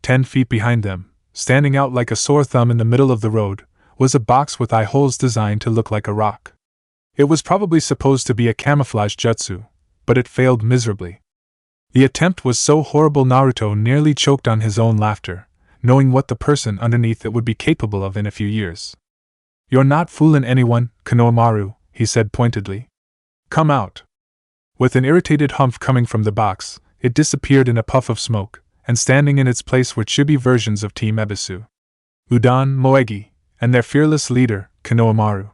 10 feet behind them, standing out like a sore thumb in the middle of the road, was a box with eye holes designed to look like a rock. It was probably supposed to be a camouflage jutsu, but it failed miserably. The attempt was so horrible Naruto nearly choked on his own laughter, knowing what the person underneath it would be capable of in a few years. "You're not fooling anyone, Konohamaru," he said pointedly. "Come out." With an irritated humph coming from the box, it disappeared in a puff of smoke, and standing in its place were chibi versions of Team Ebisu. Udon, Moegi, and their fearless leader, Konohamaru.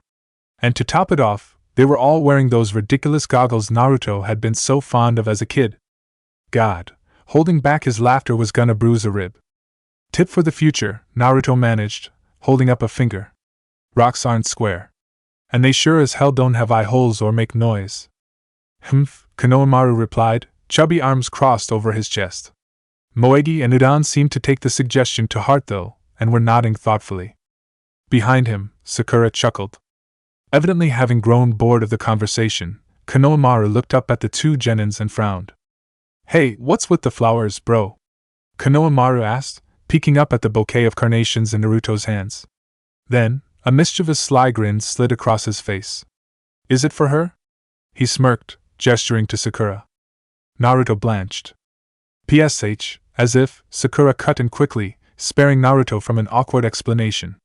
And to top it off, they were all wearing those ridiculous goggles Naruto had been so fond of as a kid. God, holding back his laughter was gonna bruise a rib. "Tip for the future," Naruto managed, holding up a finger. "Rocks aren't square. And they sure as hell don't have eye holes or make noise." "Humph," Konohamaru replied, chubby arms crossed over his chest. Moegi and Udon seemed to take the suggestion to heart though, and were nodding thoughtfully. Behind him, Sakura chuckled. Evidently having grown bored of the conversation, Konohamaru looked up at the two genins and frowned. "Hey, what's with the flowers, bro?" Konohamaru asked, peeking up at the bouquet of carnations in Naruto's hands. Then, a mischievous sly grin slid across his face. "Is it for her?" He smirked, gesturing to Sakura. Naruto blanched. PSH, as if, Sakura cut in quickly, sparing Naruto from an awkward explanation.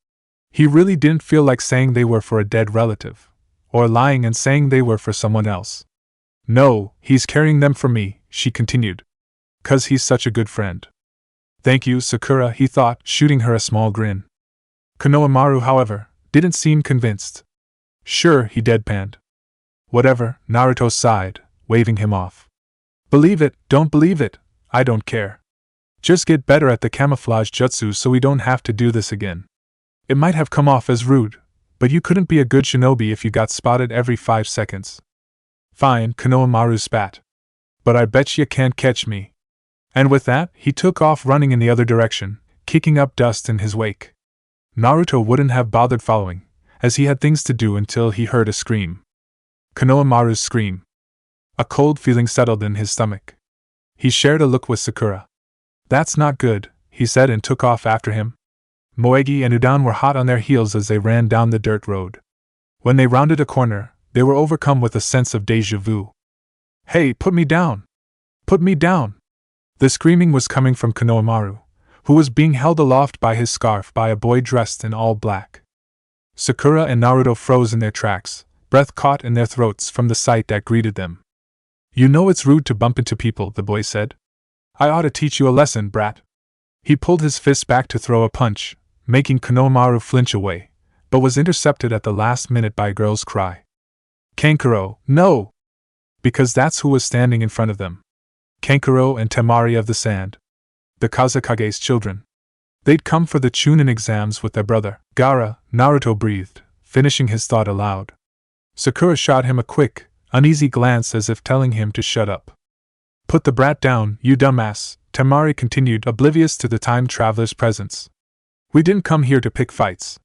He really didn't feel like saying they were for a dead relative, or lying and saying they were for someone else. "No, he's carrying them for me," she continued. "'Cause he's such a good friend." "Thank you, Sakura," he thought, shooting her a small grin. Konohamaru, however, didn't seem convinced. "Sure," he deadpanned. "Whatever," Naruto sighed, waving him off. "Believe it, don't believe it, I don't care. Just get better at the camouflage jutsu so we don't have to do this again. It might have come off as rude, but you couldn't be a good shinobi if you got spotted every 5 seconds. "Fine," Konohamaru spat. "But I bet you can't catch me." And with that, he took off running in the other direction, kicking up dust in his wake. Naruto wouldn't have bothered following, as he had things to do until he heard a scream. Konohamaru's scream. A cold feeling settled in his stomach. He shared a look with Sakura. "That's not good," he said and took off after him. Moegi and Udon were hot on their heels as they ran down the dirt road. When they rounded a corner, they were overcome with a sense of déjà vu. "Hey, put me down! Put me down!" The screaming was coming from Konohamaru, who was being held aloft by his scarf by a boy dressed in all black. Sakura and Naruto froze in their tracks, breath caught in their throats from the sight that greeted them. "You know it's rude to bump into people," the boy said. "I ought to teach you a lesson, brat." He pulled his fist back to throw a punch, making Konohamaru flinch away, but was intercepted at the last minute by a girl's cry. "Kankuro, no!" Because that's who was standing in front of them. Kankuro and Temari of the Sand. The Kazekage's children. They'd come for the Chunin exams with their brother, Gaara, Naruto breathed, finishing his thought aloud. Sakura shot him a quick, uneasy glance as if telling him to shut up. "Put the brat down, you dumbass," Temari continued, oblivious to the time traveler's presence. "We didn't come here to pick fights."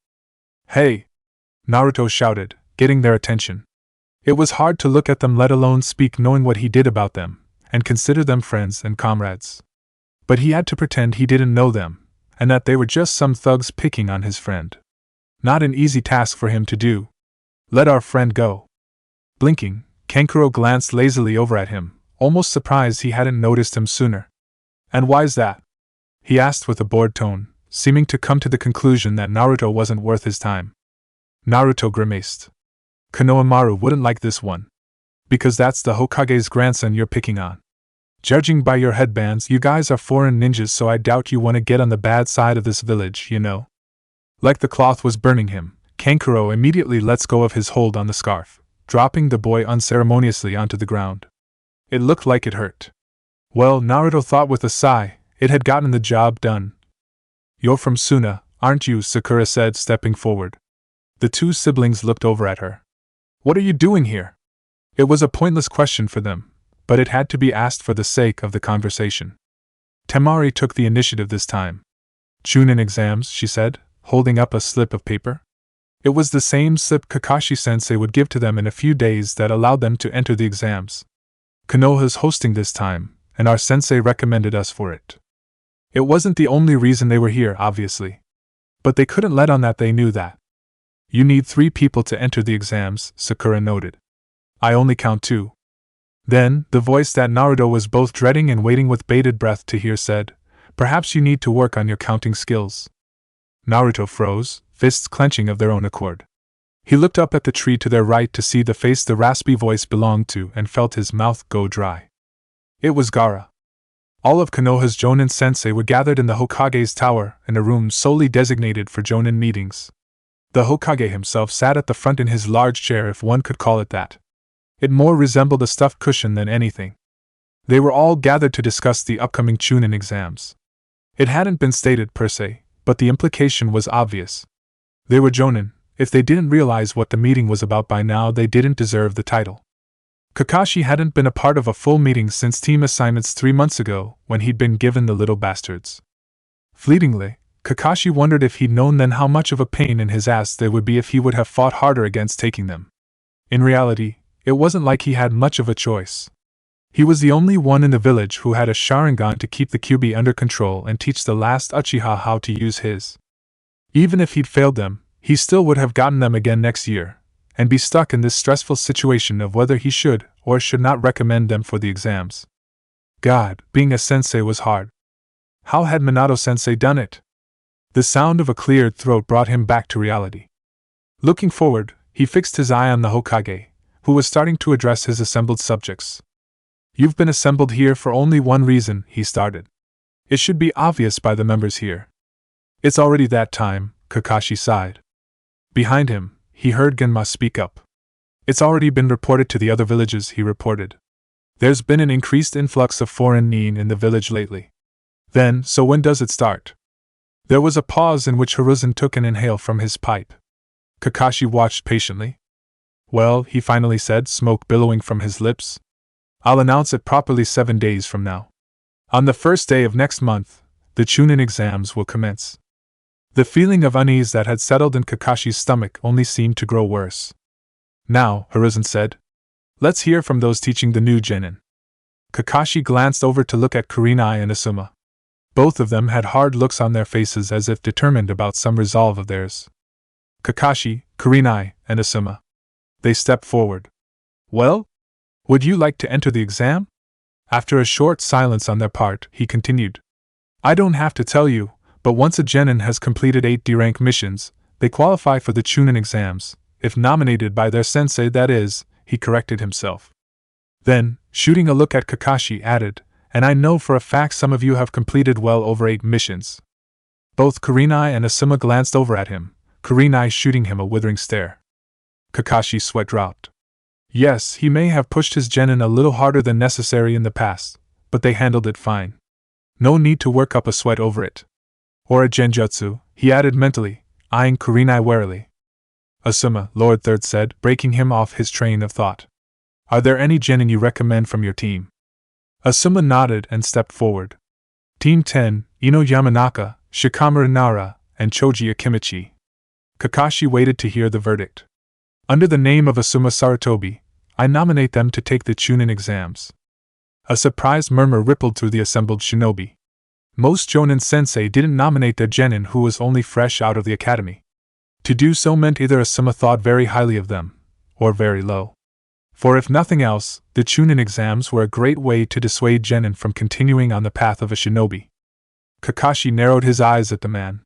"Hey!" Naruto shouted, getting their attention. It was hard to look at them, let alone speak, knowing what he did about them, and consider them friends and comrades. But he had to pretend he didn't know them, and that they were just some thugs picking on his friend. Not an easy task for him to do. "Let our friend go." Blinking, Kankuro glanced lazily over at him, almost surprised he hadn't noticed him sooner. "And why's that?" he asked with a bored tone, seeming to come to the conclusion that Naruto wasn't worth his time. Naruto grimaced. "Konohamaru wouldn't like this one. Because that's the Hokage's grandson you're picking on. Judging by your headbands, you guys are foreign ninjas, so I doubt you want to get on the bad side of this village, you know." Like the cloth was burning him, Kankuro immediately lets go of his hold on the scarf, dropping the boy unceremoniously onto the ground. It looked like it hurt. Well, Naruto thought with a sigh, it had gotten the job done. You're from Suna, aren't you? Sakura said, stepping forward. The two siblings looked over at her. What are you doing here? It was a pointless question for them, but it had to be asked for the sake of the conversation. Temari took the initiative this time. Chunin exams, she said, holding up a slip of paper. It was the same slip Kakashi-sensei would give to them in a few days that allowed them to enter the exams. Konoha's hosting this time, and our sensei recommended us for it. It wasn't the only reason they were here, obviously. But they couldn't let on that they knew that. You need 3 people to enter the exams, Sakura noted. I only count 2. Then, the voice that Naruto was both dreading and waiting with bated breath to hear said, perhaps you need to work on your counting skills. Naruto froze, fists clenching of their own accord. He looked up at the tree to their right to see the face the raspy voice belonged to and felt his mouth go dry. It was Gaara. All of Konoha's Jonin sensei were gathered in the Hokage's tower in a room solely designated for Jonin meetings. The Hokage himself sat at the front in his large chair, if one could call it that. It more resembled a stuffed cushion than anything. They were all gathered to discuss the upcoming Chunin exams. It hadn't been stated per se, but the implication was obvious. They were Jonin. If they didn't realize what the meeting was about by now, they didn't deserve the title. Kakashi hadn't been a part of a full meeting since team assignments 3 months ago, when he'd been given the little bastards. Fleetingly, Kakashi wondered if he'd known then how much of a pain in his ass they would be if he would have fought harder against taking them. In reality, it wasn't like he had much of a choice. He was the only one in the village who had a Sharingan to keep the Kyuubi under control and teach the last Uchiha how to use his. Even if he'd failed them, he still would have gotten them again next year, and be stuck in this stressful situation of whether he should or should not recommend them for the exams. God, being a sensei was hard. How had Minato-sensei done it? The sound of a cleared throat brought him back to reality. Looking forward, he fixed his eye on the Hokage, who was starting to address his assembled subjects. You've been assembled here for only one reason, he started. It should be obvious by the members here. It's already that time, Kakashi sighed. Behind him, he heard Genma speak up. It's already been reported to the other villages, he reported. There's been an increased influx of foreign nin in the village lately. Then, so when does it start? There was a pause in which Hiruzen took an inhale from his pipe. Kakashi watched patiently. Well, he finally said, smoke billowing from his lips. I'll announce it properly 7 days from now. On the first day of next month, the Chunin exams will commence. The feeling of unease that had settled in Kakashi's stomach only seemed to grow worse. Now, Hiruzen said, let's hear from those teaching the new genin. Kakashi glanced over to look at Kurenai and Asuma. Both of them had hard looks on their faces as if determined about some resolve of theirs. Kakashi, Kurenai, and Asuma. They stepped forward. Well? Would you like to enter the exam? After a short silence on their part, he continued. I don't have to tell you, but once a genin has completed 8 D-rank missions, they qualify for the Chunin exams, if nominated by their sensei, that is, he corrected himself. Then, shooting a look at Kakashi, added, and I know for a fact some of you have completed well over 8 missions. Both Kurenai and Asuma glanced over at him, Kurenai shooting him a withering stare. Kakashi's sweat dropped. Yes, he may have pushed his genin a little harder than necessary in the past, but they handled it fine. No need to work up a sweat over it. Or a genjutsu, he added mentally, eyeing Kurenai warily. Asuma, Lord Third said, breaking him off his train of thought. Are there any genin you recommend from your team? Asuma nodded and stepped forward. Team 10, Ino Yamanaka, Shikamaru Nara, and Choji Akimichi. Kakashi waited to hear the verdict. Under the name of Asuma Sarutobi, I nominate them to take the Chunin exams. A surprised murmur rippled through the assembled shinobi. Most Jonin sensei didn't nominate their genin who was only fresh out of the academy. To do so meant either Asuma thought very highly of them, or very low. For if nothing else, the Chunin exams were a great way to dissuade genin from continuing on the path of a shinobi. Kakashi narrowed his eyes at the man.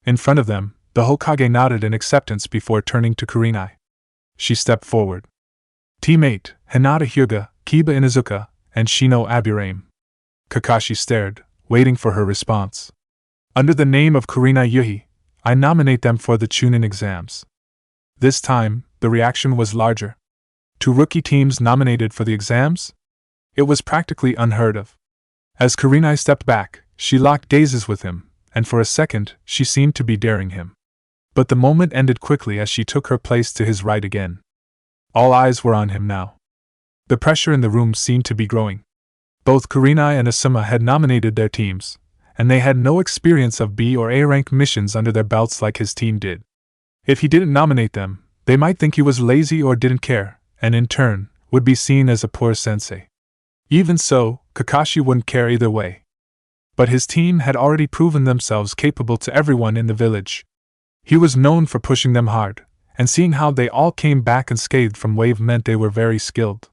In front of them, the Hokage nodded in acceptance before turning to Kurenai. She stepped forward. Team 8, Hinata Hyuga, Kiba Inuzuka, and Shino Aburame. Kakashi stared, waiting for her response. Under the name of Kurenai Yuhi, I nominate them for the Chunin exams. This time, the reaction was larger. 2 rookie teams nominated for the exams? It was practically unheard of. As Kurenai stepped back, she locked gazes with him, and for a second, she seemed to be daring him. But the moment ended quickly as she took her place to his right again. All eyes were on him now. The pressure in the room seemed to be growing. Both Kurenai and Asuma had nominated their teams, and they had no experience of B or A rank missions under their belts like his team did. If he didn't nominate them, they might think he was lazy or didn't care, and in turn, would be seen as a poor sensei. Even so, Kakashi wouldn't care either way. But his team had already proven themselves capable to everyone in the village. He was known for pushing them hard, and seeing how they all came back unscathed from Wave meant they were very skilled.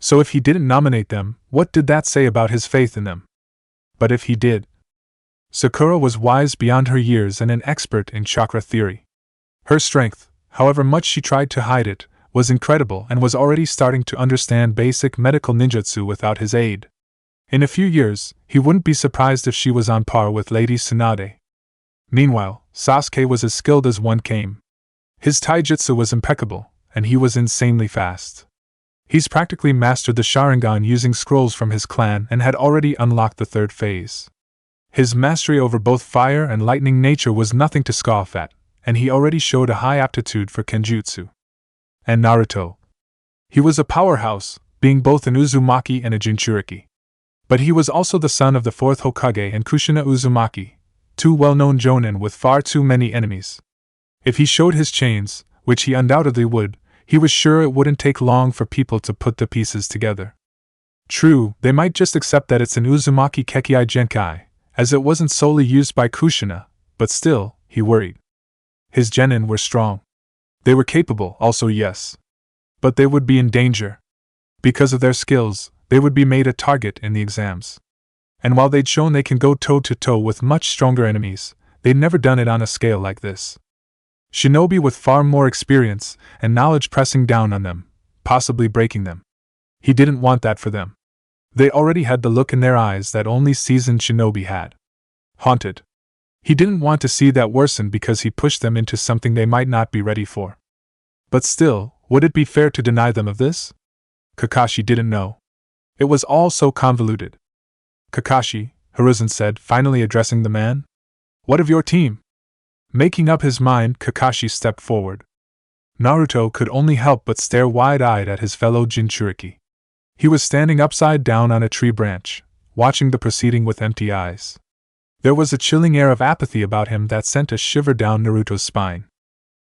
So if he didn't nominate them, what did that say about his faith in them? But if he did? Sakura was wise beyond her years and an expert in chakra theory. Her strength, however much she tried to hide it, was incredible and was already starting to understand basic medical ninjutsu without his aid. In a few years, he wouldn't be surprised if she was on par with Lady Tsunade. Meanwhile, Sasuke was as skilled as one came. His taijutsu was impeccable, and he was insanely fast. He's practically mastered the Sharingan using scrolls from his clan and had already unlocked the 3rd phase. His mastery over both fire and lightning nature was nothing to scoff at, and he already showed a high aptitude for kenjutsu. And Naruto. He was a powerhouse, being both an Uzumaki and a Jinchuriki. But he was also the son of the 4th Hokage and Kushina Uzumaki, 2 well-known Jonin with far too many enemies. If he showed his chains, which he undoubtedly would, he was sure it wouldn't take long for people to put the pieces together. True, they might just accept that it's an Uzumaki Kekkai Genkai, as it wasn't solely used by Kushina, but still, he worried. His genin were strong. They were capable, also yes. But they would be in danger. Because of their skills, they would be made a target in the exams. And while they'd shown they can go toe-to-toe with much stronger enemies, they'd never done it on a scale like this. Shinobi with far more experience and knowledge pressing down on them, possibly breaking them. He didn't want that for them. They already had the look in their eyes that only seasoned shinobi had. Haunted. He didn't want to see that worsen because he pushed them into something they might not be ready for. But still, would it be fair to deny them of this? Kakashi didn't know. It was all so convoluted. Kakashi, Hiruzen said, finally addressing the man. What of your team? Making up his mind, Kakashi stepped forward. Naruto could only help but stare wide-eyed at his fellow Jinchuriki. He was standing upside down on a tree branch, watching the proceeding with empty eyes. There was a chilling air of apathy about him that sent a shiver down Naruto's spine.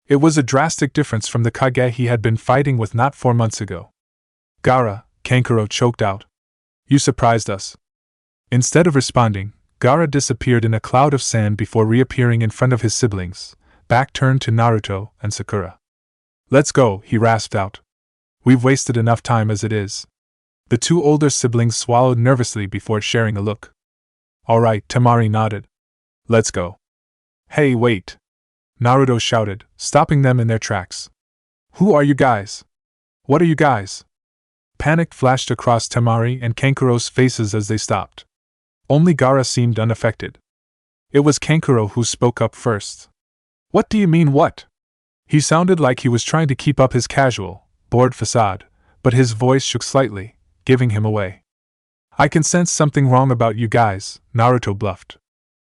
It was a drastic difference from the Kage he had been fighting with not 4 months ago. Gaara, Kankuro choked out. You surprised us. Instead of responding, Gaara disappeared in a cloud of sand before reappearing in front of his siblings, back turned to Naruto and Sakura. Let's go, he rasped out. We've wasted enough time as it is. The 2 older siblings swallowed nervously before sharing a look. All right, Temari nodded. Let's go. Hey, wait! Naruto shouted, stopping them in their tracks. Who are you guys? What are you guys? Panic flashed across Temari and Kankuro's faces as they stopped. Only Gaara seemed unaffected. It was Kankuro who spoke up first. What do you mean what? He sounded like he was trying to keep up his casual, bored facade, but his voice shook slightly, giving him away. I can sense something wrong about you guys, Naruto bluffed.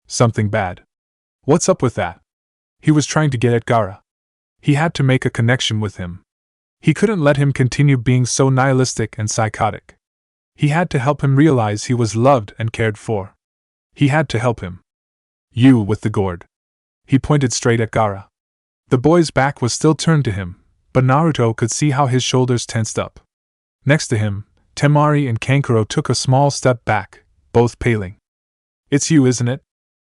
Something bad. What's up with that? He was trying to get at Gaara. He had to make a connection with him. He couldn't let him continue being so nihilistic and psychotic. He had to help him realize he was loved and cared for. He had to help him. You with the gourd. He pointed straight at Gaara. The boy's back was still turned to him, but Naruto could see how his shoulders tensed up. Next to him, Temari and Kankuro took a small step back, both paling. It's you, isn't it?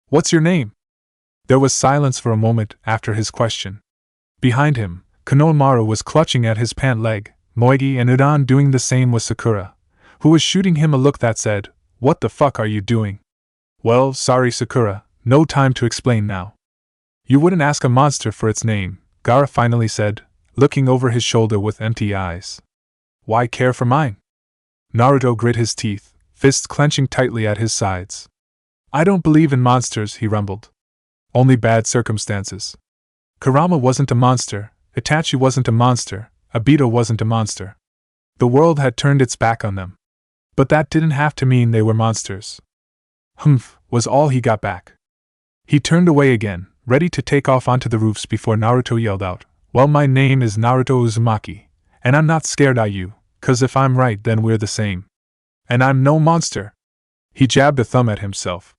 What's your name? There was silence for a moment after his question. Behind him, Konohamaru was clutching at his pant leg, Moegi and Udan doing the same with Sakura, who was shooting him a look that said, "What the fuck are you doing?" Well, sorry Sakura, no time to explain now. You wouldn't ask a monster for its name, Gaara finally said, looking over his shoulder with empty eyes. Why care for mine? Naruto grit his teeth, fists clenching tightly at his sides. I don't believe in monsters, he rumbled. Only bad circumstances. Kurama wasn't a monster, Itachi wasn't a monster, Obito wasn't a monster. The world had turned its back on them. But that didn't have to mean they were monsters. Humph, was all he got back. He turned away again, ready to take off onto the roofs before Naruto yelled out, "Well, my name is Naruto Uzumaki, and I'm not scared of you, 'cause if I'm right then we're the same. And I'm no monster." He jabbed a thumb at himself.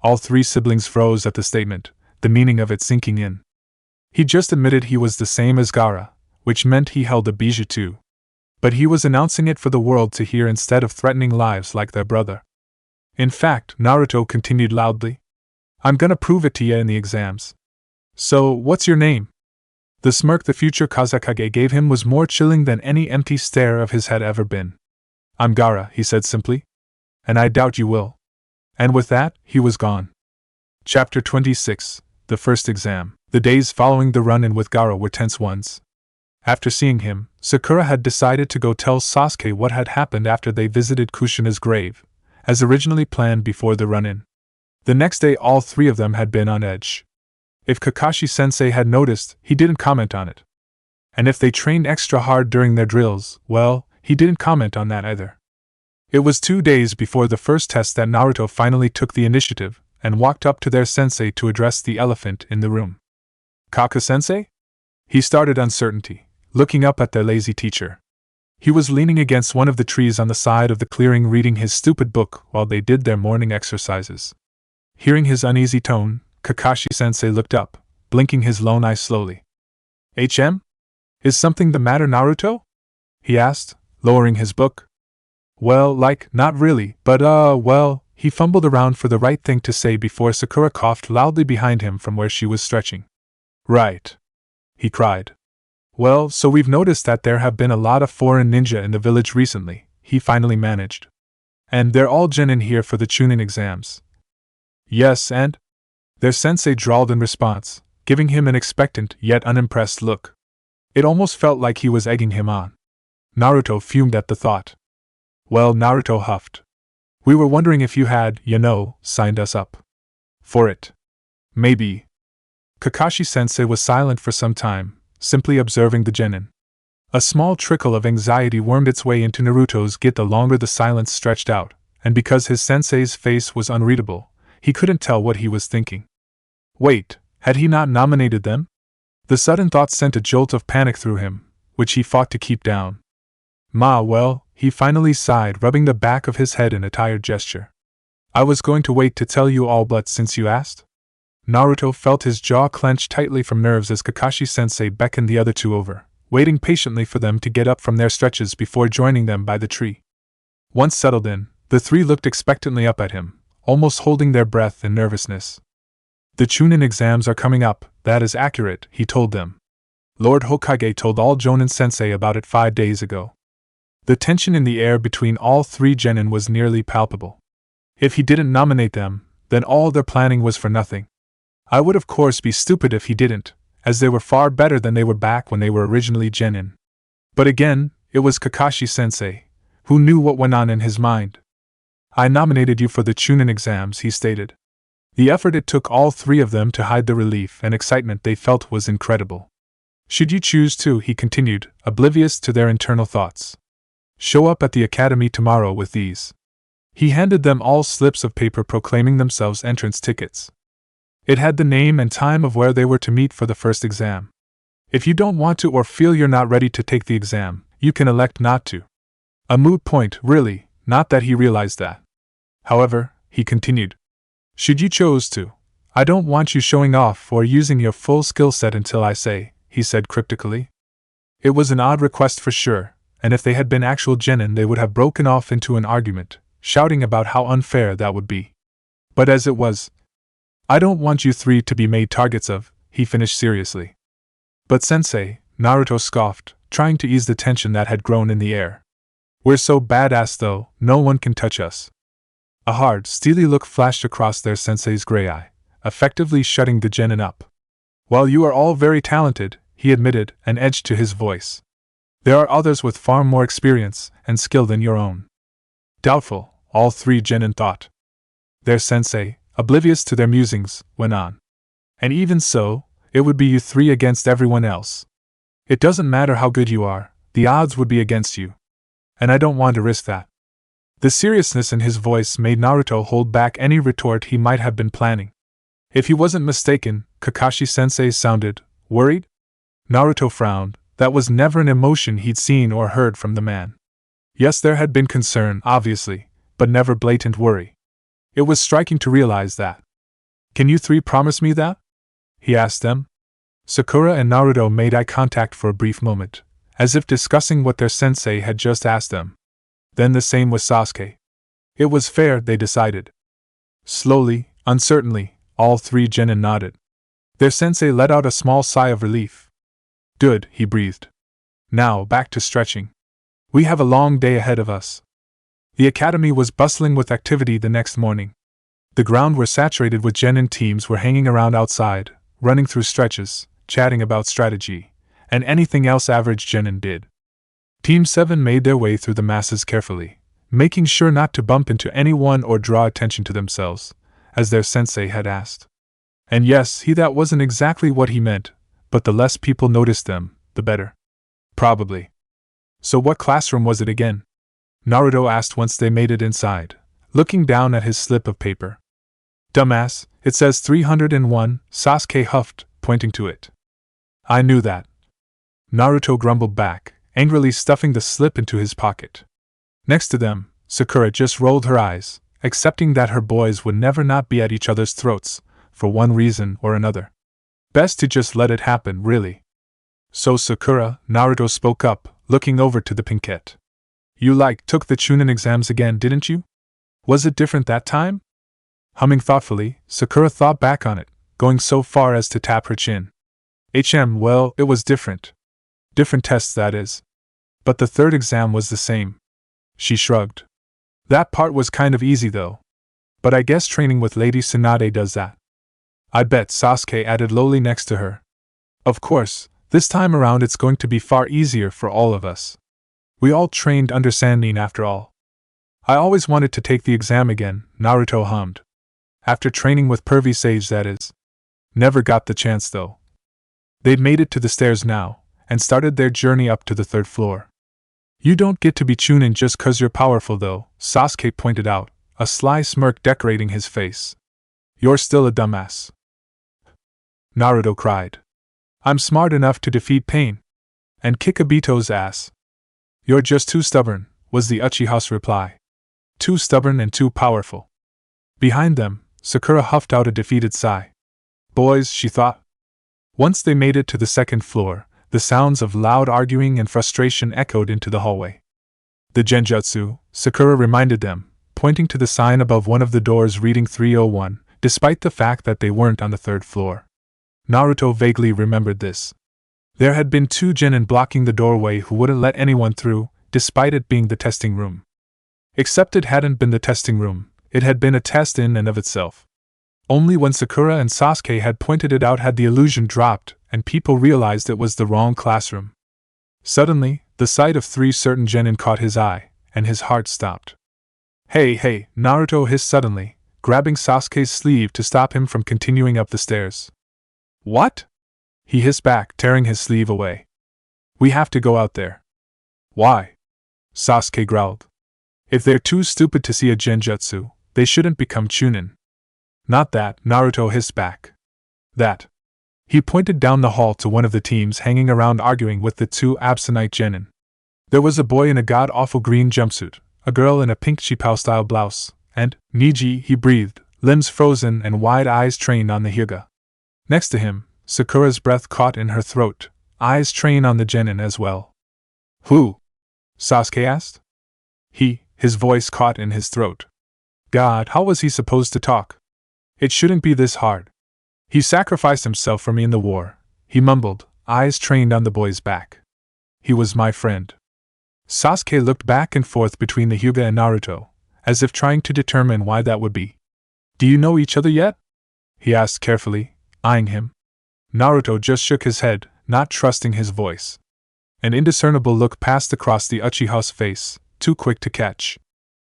All three siblings froze at the statement, the meaning of it sinking in. He just admitted he was the same as Gaara, which meant he held a bijou too. But he was announcing it for the world to hear instead of threatening lives like their brother. In fact, Naruto continued loudly, "I'm gonna prove it to ya in the exams. So, what's your name?" The smirk the future Kazekage gave him was more chilling than any empty stare of his had ever been. "I'm Gaara," he said simply. "And I doubt you will." And with that, he was gone. Chapter 26, The First Exam. The days following the run-in with Gaara were tense ones. After seeing him, Sakura had decided to go tell Sasuke what had happened after they visited Kushina's grave, as originally planned before the run-in. The next day all three of them had been on edge. If Kakashi-sensei had noticed, he didn't comment on it. And if they trained extra hard during their drills, well, he didn't comment on that either. It was 2 days before the first test that Naruto finally took the initiative and walked up to their sensei to address the elephant in the room. "Kaka-sensei?" He started uncertainty, looking up at their lazy teacher. He was leaning against one of the trees on the side of the clearing reading his stupid book while they did their morning exercises. Hearing his uneasy tone, Kakashi-sensei looked up, blinking his lone eye slowly. "HM? Is something the matter, Naruto?" he asked, lowering his book. "Well, not really, but well," he fumbled around for the right thing to say before Sakura coughed loudly behind him from where she was stretching. "Right," he cried. "Well, so we've noticed that there have been a lot of foreign ninja in the village recently," he finally managed. "And they're all Jonin here for the Chunin exams." "Yes, and?" their sensei drawled in response, giving him an expectant yet unimpressed look. It almost felt like he was egging him on. Naruto fumed at the thought. "Well," Naruto huffed, "we were wondering if you had, signed us up for it. Maybe." Kakashi-sensei was silent for some time, simply observing the genin. A small trickle of anxiety wormed its way into Naruto's gut the longer the silence stretched out, and because his sensei's face was unreadable, he couldn't tell what he was thinking. Wait, had he not nominated them? The sudden thought sent a jolt of panic through him, which he fought to keep down. Well, he finally sighed, rubbing the back of his head in a tired gesture. "I was going to wait to tell you all, but since you asked?" Naruto felt his jaw clench tightly from nerves as Kakashi-sensei beckoned the other two over, waiting patiently for them to get up from their stretches before joining them by the tree. Once settled in, the three looked expectantly up at him, almost holding their breath in nervousness. "The Chunin exams are coming up, that is accurate," he told them. "Lord Hokage told all Jonin sensei about it 5 days ago." The tension in the air between all three genin was nearly palpable. If he didn't nominate them, then all their planning was for nothing. I would of course be stupid if he didn't, as they were far better than they were back when they were originally genin. But again, it was Kakashi-sensei, who knew what went on in his mind. "I nominated you for the Chunin exams," he stated. The effort it took all three of them to hide the relief and excitement they felt was incredible. "Should you choose to," he continued, oblivious to their internal thoughts, "show up at the academy tomorrow with these." He handed them all slips of paper proclaiming themselves entrance tickets. It had the name and time of where they were to meet for the first exam. If you don't want to or feel you're not ready to take the exam, you can elect not to. A moot point, really, not that he realized that. However, he continued, "should you choose to, I don't want you showing off or using your full skill set until I say," he said cryptically. It was an odd request for sure, and if they had been actual genin they would have broken off into an argument, shouting about how unfair that would be. But as it was, "I don't want you three to be made targets of," he finished seriously. "But sensei," Naruto scoffed, trying to ease the tension that had grown in the air. "We're so badass though, no one can touch us." A hard, steely look flashed across their sensei's gray eye, effectively shutting the genin up. "While you are all very talented," he admitted, an edge to his voice, "there are others with far more experience and skill than your own." Doubtful, all three genin thought. Their sensei, oblivious to their musings, went on. "And even so, it would be you three against everyone else. It doesn't matter how good you are, the odds would be against you. And I don't want to risk that. The seriousness in his voice made Naruto hold back any retort he might have been planning. If he wasn't mistaken, Kakashi-sensei sounded worried? Naruto frowned. That was never an emotion he'd seen or heard from the man. Yes, there had been concern, obviously, but never blatant worry. It was striking to realize that. Can you three promise me that? He asked them. Sakura and Naruto made eye contact for a brief moment, as if discussing what their sensei had just asked them. Then the same with Sasuke. It was fair, they decided. Slowly, uncertainly, all three genin nodded. Their sensei let out a small sigh of relief. Good, he breathed. Now, back to stretching. We have a long day ahead of us. The academy was bustling with activity the next morning. The ground was saturated with genin teams were hanging around outside, running through stretches, chatting about strategy, and anything else average genin did. Team 7 made their way through the masses carefully, making sure not to bump into anyone or draw attention to themselves, as their sensei had asked. And yes, that wasn't exactly what he meant, but the less people noticed them, the better. Probably. So what classroom was it again? Naruto asked once they made it inside, looking down at his slip of paper. Dumbass, it says 301, Sasuke huffed, pointing to it. I knew that. Naruto grumbled back, angrily stuffing the slip into his pocket. Next to them, Sakura just rolled her eyes, accepting that her boys would never not be at each other's throats, for one reason or another. Best to just let it happen, really. So Sakura, Naruto spoke up, looking over to the pinkette. You took the Chunin exams again, didn't you? Was it different that time? Humming thoughtfully, Sakura thought back on it, going so far as to tap her chin. Well, it was different. Different tests, that is. But the third exam was the same. She shrugged. That part was kind of easy though. But I guess training with Lady Tsunade does that. I bet, Sasuke added lowly next to her. Of course, this time around it's going to be far easier for all of us. We all trained under Sannin after all. I always wanted to take the exam again, Naruto hummed. After training with pervy sage, that is. Never got the chance though. They'd made it to the stairs now, and started their journey up to the third floor. You don't get to be Chunin just 'cause you're powerful though, Sasuke pointed out, a sly smirk decorating his face. You're still a dumbass. Naruto cried. I'm smart enough to defeat pain. And kick Obito's ass. You're just too stubborn, was the Uchiha's reply. Too stubborn and too powerful. Behind them, Sakura huffed out a defeated sigh. Boys, she thought. Once they made it to the second floor, the sounds of loud arguing and frustration echoed into the hallway. The genjutsu, Sakura reminded them, pointing to the sign above one of the doors reading 301, despite the fact that they weren't on the third floor. Naruto vaguely remembered this. There had been 2 genin blocking the doorway who wouldn't let anyone through, despite it being the testing room. Except it hadn't been the testing room, it had been a test in and of itself. Only when Sakura and Sasuke had pointed it out had the illusion dropped, and people realized it was the wrong classroom. Suddenly, the sight of 3 certain genin caught his eye, and his heart stopped. Hey, Naruto hissed suddenly, grabbing Sasuke's sleeve to stop him from continuing up the stairs. What? He hissed back, tearing his sleeve away. We have to go out there. Why? Sasuke growled. If they're too stupid to see a genjutsu, they shouldn't become Chunin. Not that, Naruto hissed back. That. He pointed down the hall to one of the teams hanging around arguing with the 2 absentite genin. There was a boy in a god-awful green jumpsuit, a girl in a pink chipao-style blouse, and, Niji, he breathed, limbs frozen and wide eyes trained on the Hyuga. Next to him, Sakura's breath caught in her throat, eyes trained on the genin as well. Who? Sasuke asked. His voice caught in his throat. God, how was he supposed to talk? It shouldn't be this hard. He sacrificed himself for me in the war, he mumbled, eyes trained on the boy's back. He was my friend. Sasuke looked back and forth between the Hyuga and Naruto, as if trying to determine why that would be. Do you know each other yet? He asked carefully, eyeing him. Naruto just shook his head, not trusting his voice. An indiscernible look passed across the Uchiha's face, too quick to catch.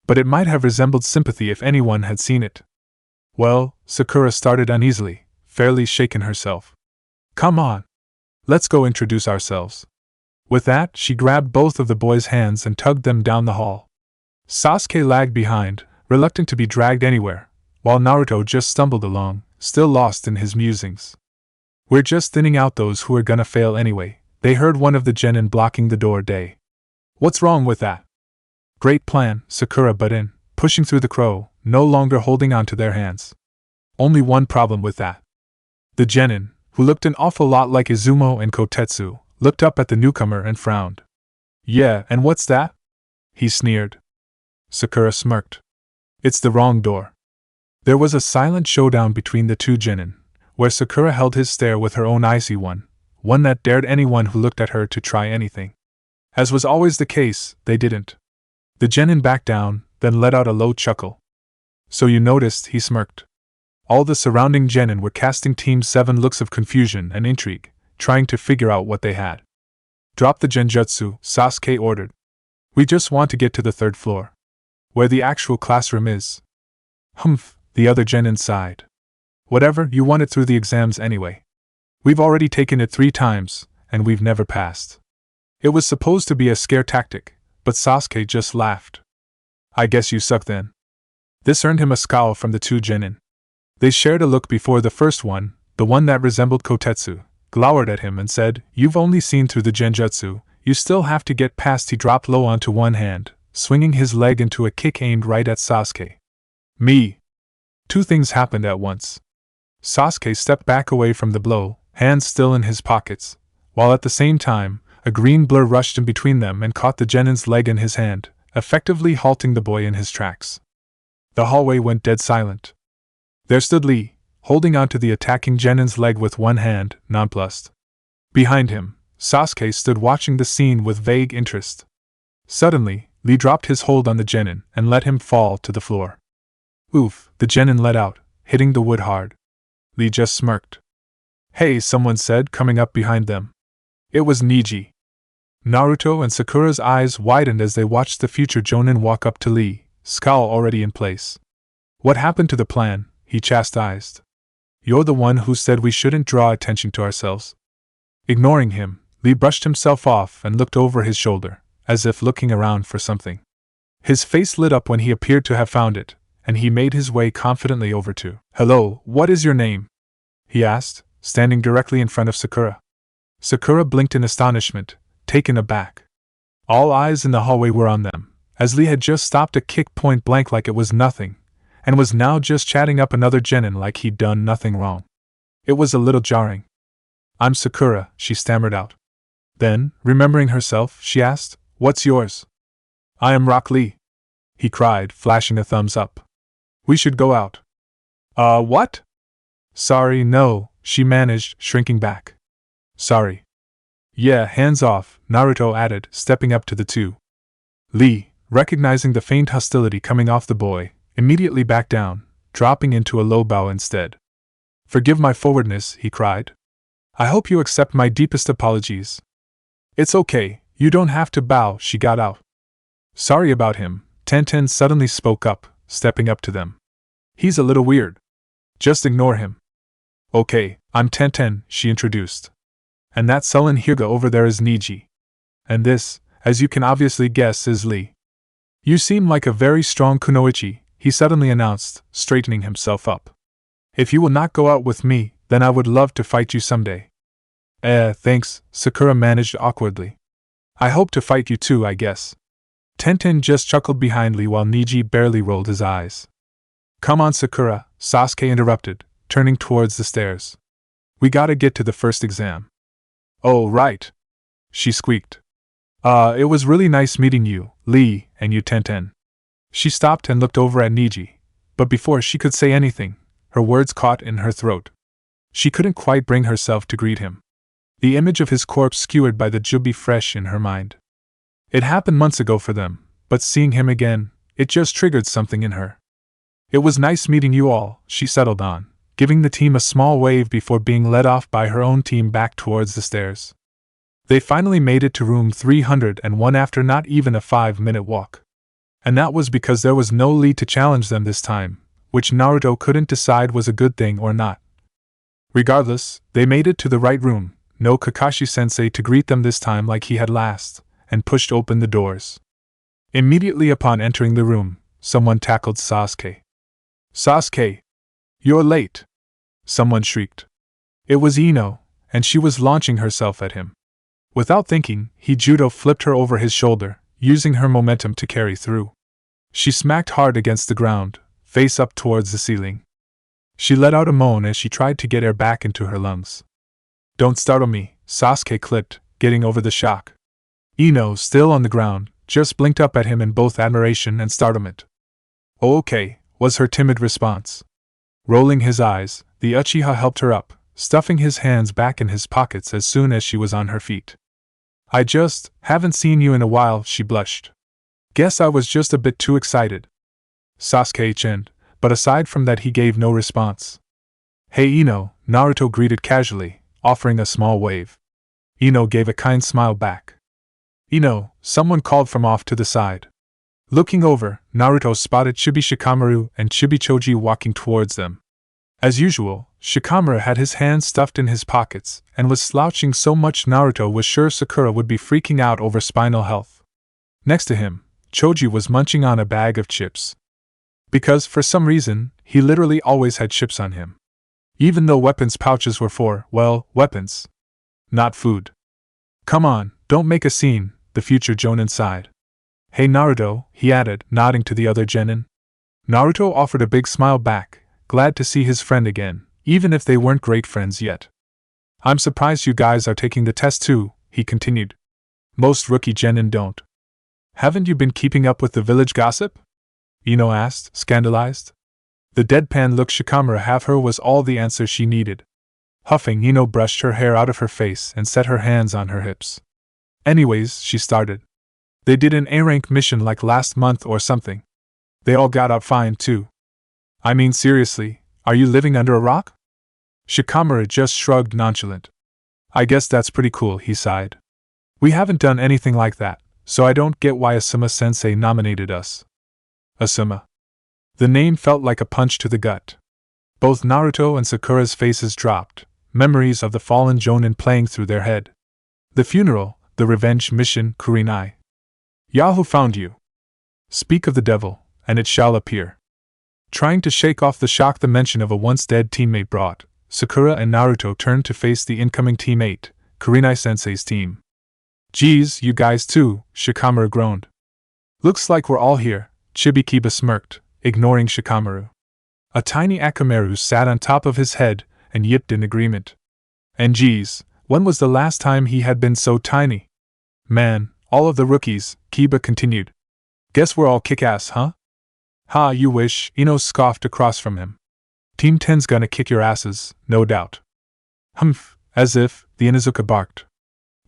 But it might have resembled sympathy if anyone had seen it. Well, Sakura started uneasily, fairly shaken herself. Come on. Let's go introduce ourselves. With that, she grabbed both of the boys' hands and tugged them down the hall. Sasuke lagged behind, reluctant to be dragged anywhere, while Naruto just stumbled along, still lost in his musings. We're just thinning out those who are gonna fail anyway, they heard one of the genin blocking the door. What's wrong with that? Great plan, Sakura butt in, pushing through the crow, no longer holding on to their hands. Only one problem with that. The genin, who looked an awful lot like Izumo and Kotetsu, looked up at the newcomer and frowned. Yeah, and what's that? He sneered. Sakura smirked. It's the wrong door. There was a silent showdown between the two genin, where Sakura held his stare with her own icy one that dared anyone who looked at her to try anything. As was always the case, they didn't. The genin backed down, then let out a low chuckle. So you noticed, he smirked. All the surrounding genin were casting Team 7 looks of confusion and intrigue, trying to figure out what they had. Drop the genjutsu, Sasuke ordered. We just want to get to the 3rd floor. Where the actual classroom is. Humph, the other genin sighed. Whatever, you want it through the exams anyway. We've already taken it 3 times, and we've never passed. It was supposed to be a scare tactic, but Sasuke just laughed. I guess you suck then. This earned him a scowl from the two genin. They shared a look before the first one, the one that resembled Kotetsu, glowered at him and said, You've only seen through the genjutsu, you still have to get past. He dropped low onto one hand, swinging his leg into a kick aimed right at Sasuke. Me! 2 things happened at once. Sasuke stepped back away from the blow, hands still in his pockets, while at the same time, a green blur rushed in between them and caught the genin's leg in his hand, effectively halting the boy in his tracks. The hallway went dead silent. There stood Lee, holding onto the attacking genin's leg with one hand, nonplussed. Behind him, Sasuke stood watching the scene with vague interest. Suddenly, Lee dropped his hold on the genin and let him fall to the floor. Oof, the genin let out, hitting the wood hard. Lee just smirked. Hey, someone said, coming up behind them. It was Neji. Naruto and Sakura's eyes widened as they watched the future Jonin walk up to Lee, scowl already in place. What happened to the plan? He chastised. You're the one who said we shouldn't draw attention to ourselves. Ignoring him, Lee brushed himself off and looked over his shoulder, as if looking around for something. His face lit up when he appeared to have found it, and he made his way confidently over to, Hello, what is your name? He asked, standing directly in front of Sakura. Sakura blinked in astonishment, taken aback. All eyes in the hallway were on them, as Lee had just stopped a kick point blank like it was nothing, and was now just chatting up another genin like he'd done nothing wrong. It was a little jarring. I'm Sakura, she stammered out. Then, remembering herself, she asked, What's yours? I am Rock Lee, he cried, flashing a thumbs up. We should go out. What? Sorry, no, she managed, shrinking back. Sorry. Yeah, hands off, Naruto added, stepping up to the two. Lee, recognizing the faint hostility coming off the boy, immediately backed down, dropping into a low bow instead. Forgive my forwardness, he cried. I hope you accept my deepest apologies. It's okay, you don't have to bow, she got out. Sorry about him, Tenten suddenly spoke up, stepping up to them. He's a little weird. Just ignore him. Okay, I'm Tenten, she introduced. And that sullen Hyuga over there is Neji. And this, as you can obviously guess, is Lee. You seem like a very strong kunoichi, he suddenly announced, straightening himself up. If you will not go out with me, then I would love to fight you someday. Thanks, Sakura managed awkwardly. I hope to fight you too, I guess. Tenten just chuckled behind Lee while Neji barely rolled his eyes. Come on, Sakura, Sasuke interrupted, turning towards the stairs. We gotta get to the first exam. Oh, right. She squeaked. It was really nice meeting you, Lee, and you Tenten. She stopped and looked over at Neji, but before she could say anything, her words caught in her throat. She couldn't quite bring herself to greet him. The image of his corpse skewered by the jubi fresh in her mind. It happened months ago for them, but seeing him again, it just triggered something in her. It was nice meeting you all, she settled on, giving the team a small wave before being led off by her own team back towards the stairs. They finally made it to room 301 after not even a 5-minute walk. And that was because there was no Lee to challenge them this time, which Naruto couldn't decide was a good thing or not. Regardless, they made it to the right room, no Kakashi-sensei to greet them this time like he had last, and pushed open the doors. Immediately upon entering the room, someone tackled Sasuke. "Sasuke! You're late!" someone shrieked. It was Ino, and she was launching herself at him. Without thinking, he judo flipped her over his shoulder, using her momentum to carry through. She smacked hard against the ground, face up towards the ceiling. She let out a moan as she tried to get air back into her lungs. "Don't startle me," Sasuke clipped, getting over the shock. Ino, still on the ground, just blinked up at him in both admiration and startlement. "Oh, okay," was her timid response. Rolling his eyes, the Uchiha helped her up, stuffing his hands back in his pockets as soon as she was on her feet. "I just haven't seen you in a while," she blushed. "Guess I was just a bit too excited." Sasuke chinned, but aside from that he gave no response. "Hey Ino," Naruto greeted casually, offering a small wave. Ino gave a kind smile back. "Ino," someone called from off to the side. Looking over, Naruto spotted Chibi Shikamaru and Chibi Choji walking towards them. As usual, Shikamaru had his hands stuffed in his pockets and was slouching so much Naruto was sure Sakura would be freaking out over spinal health. Next to him, Choji was munching on a bag of chips. Because, for some reason, he literally always had chips on him. Even though weapons pouches were for, well, weapons. Not food. "Come on, don't make a scene," the future Jonin sighed. "Hey Naruto," he added, nodding to the other genin. Naruto offered a big smile back, glad to see his friend again, even if they weren't great friends yet. "I'm surprised you guys are taking the test too," he continued. "Most rookie genin don't." "Haven't you been keeping up with the village gossip?" Ino asked, scandalized. The deadpan look Shikamaru have her was all the answer she needed. Huffing, Ino brushed her hair out of her face and set her hands on her hips. "Anyways," she started. "They did an A-rank mission like last month or something. They all got out fine too. I mean seriously, are you living under a rock?" Shikamaru just shrugged nonchalant. "I guess that's pretty cool," he sighed. "We haven't done anything like that, so I don't get why Asuma-sensei nominated us." Asuma. The name felt like a punch to the gut. Both Naruto and Sakura's faces dropped, memories of the fallen Jonin playing through their head. The funeral, the revenge mission, Kurinai. "Yahoo found you. Speak of the devil, and it shall appear." Trying to shake off the shock the mention of a once-dead teammate brought, Sakura and Naruto turned to face the incoming teammate, Kurinai-sensei's team. "Geez, you guys too," Shikamaru groaned. "Looks like we're all here," Chibikiba smirked, ignoring Shikamaru. A tiny Akamaru sat on top of his head and yipped in agreement. And geez, when was the last time he had been so tiny? "Man, all of the rookies," Kiba continued. "Guess we're all kick-ass, huh?" "Ha, you wish," Ino scoffed across from him. "Team 10's gonna kick your asses, no doubt." "Humph," as if, the Inuzuka barked.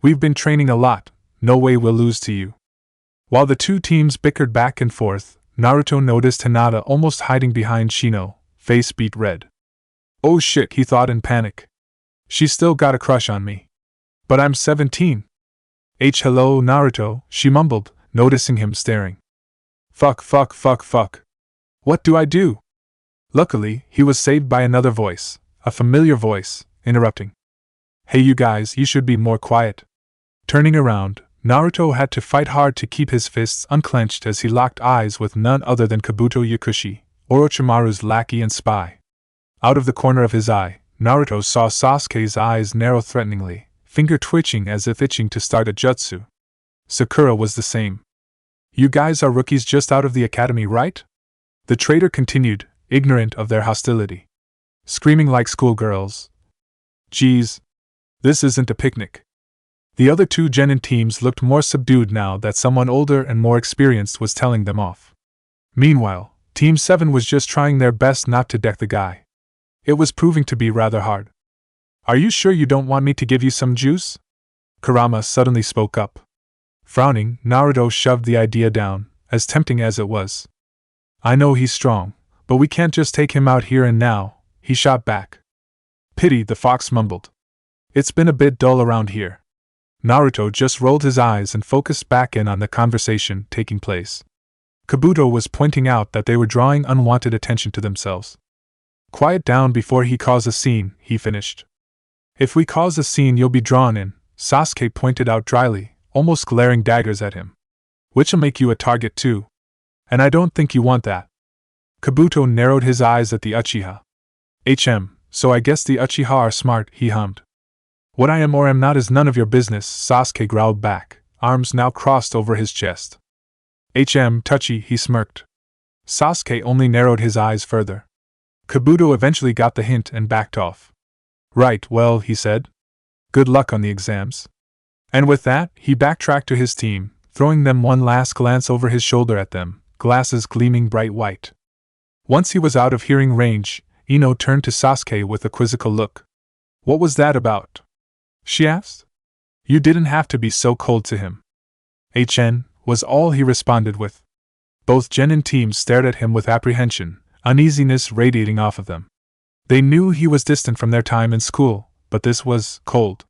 "We've been training a lot, no way we'll lose to you." While the two teams bickered back and forth, Naruto noticed Hinata almost hiding behind Shino, face beet red. "Oh shit," he thought in panic. "She's still got a crush on me. But I'm 17. Hello Naruto," she mumbled, noticing him staring. Fuck. What do I do?" Luckily, he was saved by another voice, a familiar voice, interrupting. "Hey you guys, you should be more quiet." Turning around, Naruto had to fight hard to keep his fists unclenched as he locked eyes with none other than Kabuto Yakushi, Orochimaru's lackey and spy. Out of the corner of his eye, Naruto saw Sasuke's eyes narrow threateningly, finger twitching as if itching to start a jutsu. Sakura was the same. "You guys are rookies just out of the academy, right?" The traitor continued, ignorant of their hostility. "Screaming like schoolgirls. Geez. This isn't a picnic." The other two genin teams looked more subdued now that someone older and more experienced was telling them off. Meanwhile, Team 7 was just trying their best not to deck the guy. It was proving to be rather hard. "Are you sure you don't want me to give you some juice?" Kurama suddenly spoke up. Frowning, Naruto shoved the idea down, as tempting as it was. "I know he's strong, but we can't just take him out here and now," he shot back. "Pity," the fox mumbled. "It's been a bit dull around here." Naruto just rolled his eyes and focused back in on the conversation taking place. Kabuto was pointing out that they were drawing unwanted attention to themselves. "Quiet down before he caused a scene," he finished. If we cause a scene, you'll be drawn in, Sasuke pointed out dryly, almost glaring daggers at him. Which'll make you a target too. And I don't think you want that. Kabuto narrowed his eyes at the Uchiha. So I guess the Uchiha are smart, he hummed. What I am or am not is none of your business, Sasuke growled back, arms now crossed over his chest. Touchy, he smirked. Sasuke only narrowed his eyes further. Kabuto eventually got the hint and backed off. Right, well, he said. Good luck on the exams. And with that, he backtracked to his team, throwing them one last glance over his shoulder at them, glasses gleaming bright white. Once he was out of hearing range, Ino turned to Sasuke with a quizzical look. What was that about? She asked. You didn't have to be so cold to him. Was all he responded with. Both Genin teams stared at him with apprehension, uneasiness radiating off of them. They knew he was distant from their time in school, but this was cold.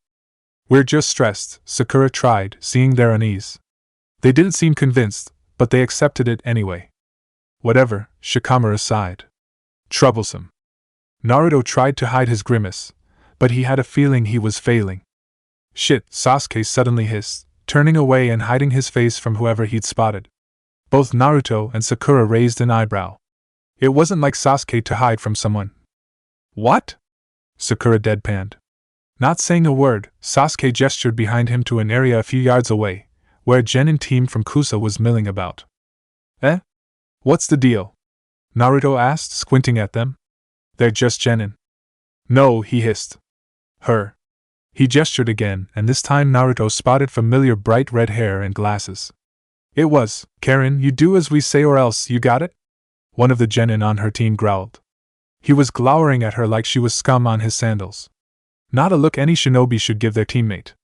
We're just stressed, Sakura tried, seeing their unease. They didn't seem convinced, but they accepted it anyway. Whatever, Shikamaru sighed. Troublesome. Naruto tried to hide his grimace, but he had a feeling he was failing. Shit, Sasuke suddenly hissed, turning away and hiding his face from whoever he'd spotted. Both Naruto and Sakura raised an eyebrow. It wasn't like Sasuke to hide from someone. What? Sakura deadpanned. Not saying a word, Sasuke gestured behind him to an area a few yards away, where a Genin team from Kusa was milling about. What's the deal? Naruto asked, squinting at them. They're just Genin. No, he hissed. Her. He gestured again, and this time Naruto spotted familiar bright red hair and glasses. It was, Karen, you do as we say or else, you got it? One of the Genin on her team growled. He was glowering at her like she was scum on his sandals. Not a look any shinobi should give their teammate.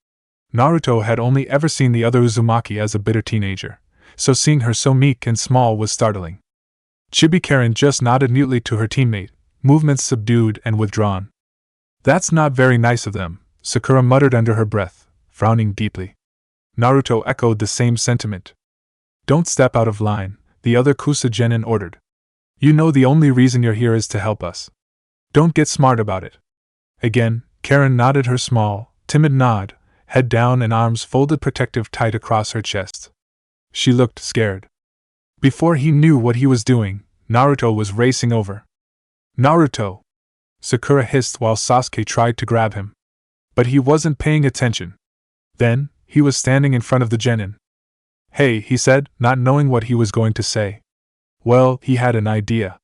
Naruto had only ever seen the other Uzumaki as a bitter teenager, so seeing her so meek and small was startling. Chibi Karen just nodded mutely to her teammate, movements subdued and withdrawn. That's not very nice of them, Sakura muttered under her breath, frowning deeply. Naruto echoed the same sentiment. Don't step out of line, the other Kusa Genin ordered. You know the only reason you're here is to help us. Don't get smart about it. Again, Karen nodded her small, timid nod, head down and arms folded protective tight across her chest. She looked scared. Before he knew what he was doing, Naruto was racing over. Naruto! Sakura hissed while Sasuke tried to grab him. But he wasn't paying attention. Then, he was standing in front of the Genin. Hey, he said, not knowing what he was going to say. Well, he had an idea.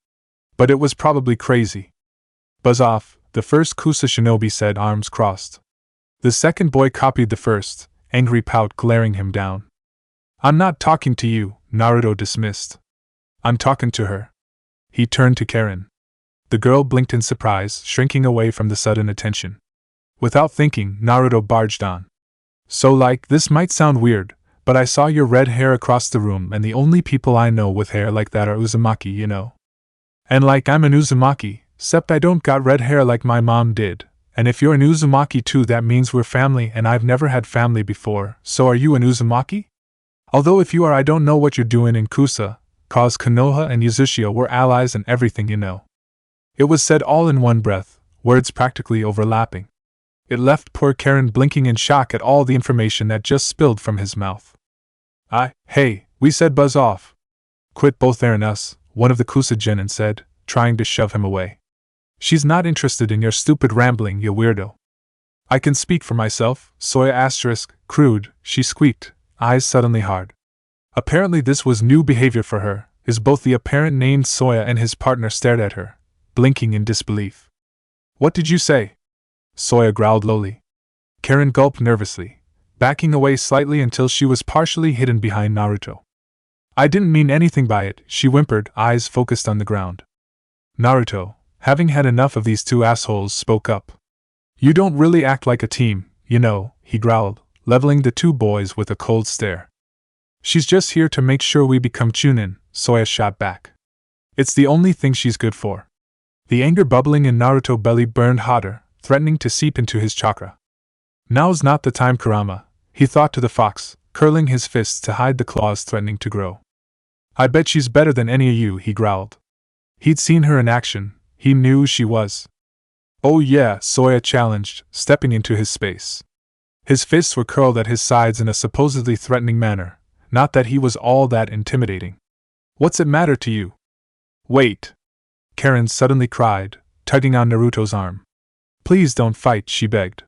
But it was probably crazy. Buzz off, the first Kusa shinobi said, arms crossed. The second boy copied the first, angry pout glaring him down. I'm not talking to you, Naruto dismissed. I'm talking to her. He turned to Karen. The girl blinked in surprise, shrinking away from the sudden attention. Without thinking, Naruto barged on. So this might sound weird, but I saw your red hair across the room and the only people I know with hair like that are Uzumaki, you know. And I'm an Uzumaki, except I don't got red hair like my mom did, and if you're an Uzumaki too that means we're family and I've never had family before, so are you an Uzumaki? Although if you are I don't know what you're doing in Kusa, cause Konoha and Yuzushiya were allies and everything you know. It was said all in one breath, words practically overlapping. It left poor Karen blinking in shock at all the information that just spilled from his mouth. Hey, we said buzz off. Quit both there and us, one of the Kusa Genin said, trying to shove him away. She's not interested in your stupid rambling, you weirdo. I can speak for myself, Soya crude, she squeaked, eyes suddenly hard. Apparently this was new behavior for her, as both the apparent named Soya and his partner stared at her, blinking in disbelief. What did you say? Soya growled lowly. Karen gulped nervously, backing away slightly until she was partially hidden behind Naruto. I didn't mean anything by it, she whimpered, eyes focused on the ground. Naruto, having had enough of these two assholes, spoke up. You don't really act like a team, you know, he growled, leveling the two boys with a cold stare. She's just here to make sure we become Chunin, Soya shot back. It's the only thing she's good for. The anger bubbling in Naruto's belly burned hotter, threatening to seep into his chakra. Now's not the time, Kurama, he thought to the fox, curling his fists to hide the claws threatening to grow. I bet she's better than any of you, he growled. He'd seen her in action, he knew she was. Oh yeah, Soya challenged, stepping into his space. His fists were curled at his sides in a supposedly threatening manner, not that he was all that intimidating. What's it matter to you? Wait! Karen suddenly cried, tugging on Naruto's arm. Please don't fight, she begged.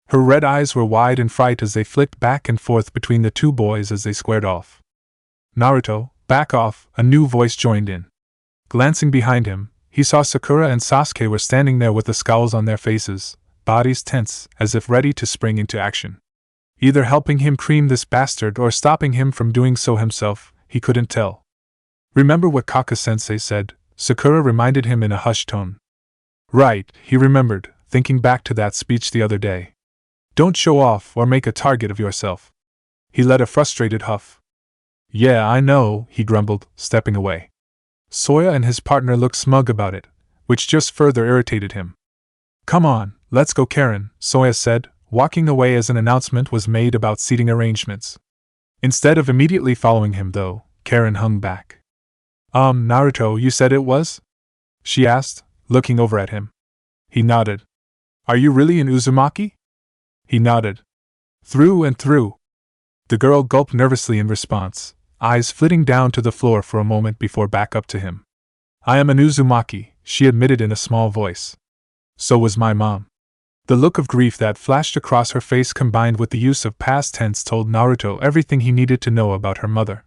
Her red eyes were wide in fright as they flicked back and forth between the two boys as they squared off. Naruto, back off, a new voice joined in. Glancing behind him, he saw Sakura and Sasuke were standing there with the scowls on their faces, bodies tense, as if ready to spring into action. Either helping him cream this bastard or stopping him from doing so himself, he couldn't tell. Remember what Kaka-sensei said? Sakura reminded him in a hushed tone. Right, he remembered, thinking back to that speech the other day. Don't show off or make a target of yourself. He let a frustrated huff. Yeah, I know, he grumbled, stepping away. Soya and his partner looked smug about it, which just further irritated him. Come on, let's go, Karen, Soya said, walking away as an announcement was made about seating arrangements. Instead of immediately following him, though, Karen hung back. Naruto, you said it was? She asked, looking over at him. He nodded. Are you really an Uzumaki? He nodded. Through and through. The girl gulped nervously in response, eyes flitting down to the floor for a moment before back up to him. I am an Uzumaki, she admitted in a small voice. So was my mom. The look of grief that flashed across her face combined with the use of past tense told Naruto everything he needed to know about her mother.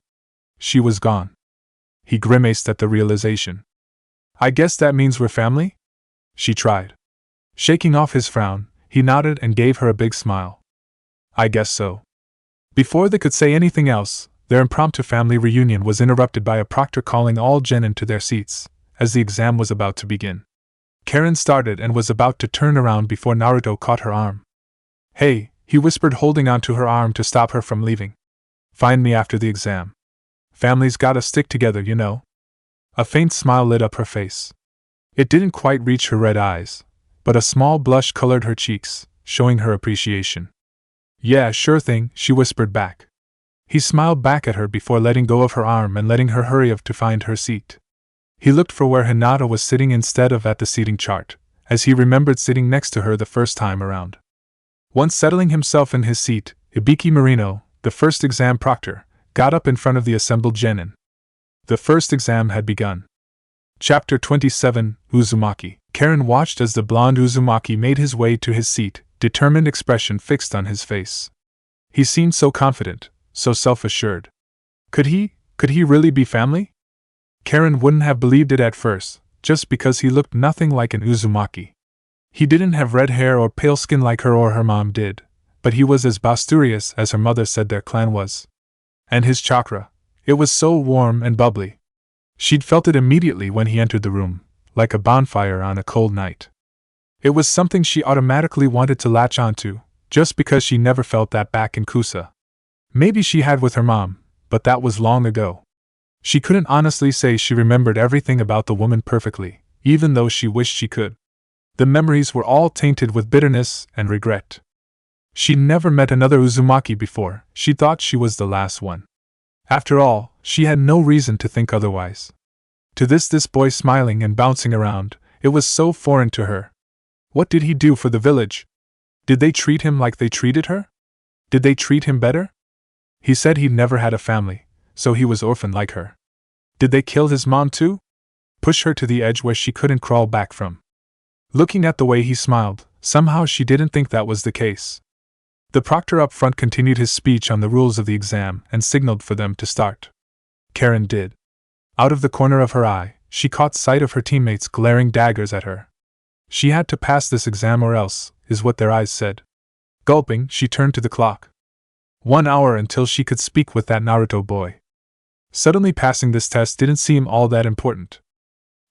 She was gone. He grimaced at the realization. I guess that means we're family? She tried. Shaking off his frown, he nodded and gave her a big smile. I guess so. Before they could say anything else, their impromptu family reunion was interrupted by a proctor calling all genin to their seats, as the exam was about to begin. Karen started and was about to turn around before Naruto caught her arm. Hey, he whispered, holding onto her arm to stop her from leaving. Find me after the exam. Families gotta stick together, you know. A faint smile lit up her face. It didn't quite reach her red eyes, but a small blush colored her cheeks, showing her appreciation. Yeah, sure thing, she whispered back. He smiled back at her before letting go of her arm and letting her hurry up to find her seat. He looked for where Hinata was sitting instead of at the seating chart, as he remembered sitting next to her the first time around. Once settling himself in his seat, Ibiki Marino, the first exam proctor, got up in front of the assembled genin. The first exam had begun. Chapter 27, Uzumaki. Karen watched as the blonde Uzumaki made his way to his seat, determined expression fixed on his face. He seemed so confident, so self-assured. Could he really be family? Karen wouldn't have believed it at first, just because he looked nothing like an Uzumaki. He didn't have red hair or pale skin like her or her mom did, but he was as boisterous as her mother said their clan was. And his chakra, it was so warm and bubbly. She'd felt it immediately when he entered the room, like a bonfire on a cold night. It was something she automatically wanted to latch onto, just because she never felt that back in Kusa. Maybe she had with her mom, but that was long ago. She couldn't honestly say she remembered everything about the woman perfectly, even though she wished she could. The memories were all tainted with bitterness and regret. She'd never met another Uzumaki before, she thought she was the last one. After all, she had no reason to think otherwise. To this boy smiling and bouncing around, it was so foreign to her. What did he do for the village? Did they treat him like they treated her? Did they treat him better? He said he'd never had a family, so he was orphaned like her. Did they kill his mom too? Push her to the edge where she couldn't crawl back from? Looking at the way he smiled, somehow she didn't think that was the case. The proctor up front continued his speech on the rules of the exam and signaled for them to start. Karen did. Out of the corner of her eye, she caught sight of her teammates glaring daggers at her. She had to pass this exam or else, is what their eyes said. Gulping, she turned to the clock. 1 hour until she could speak with that Naruto boy. Suddenly passing this test didn't seem all that important.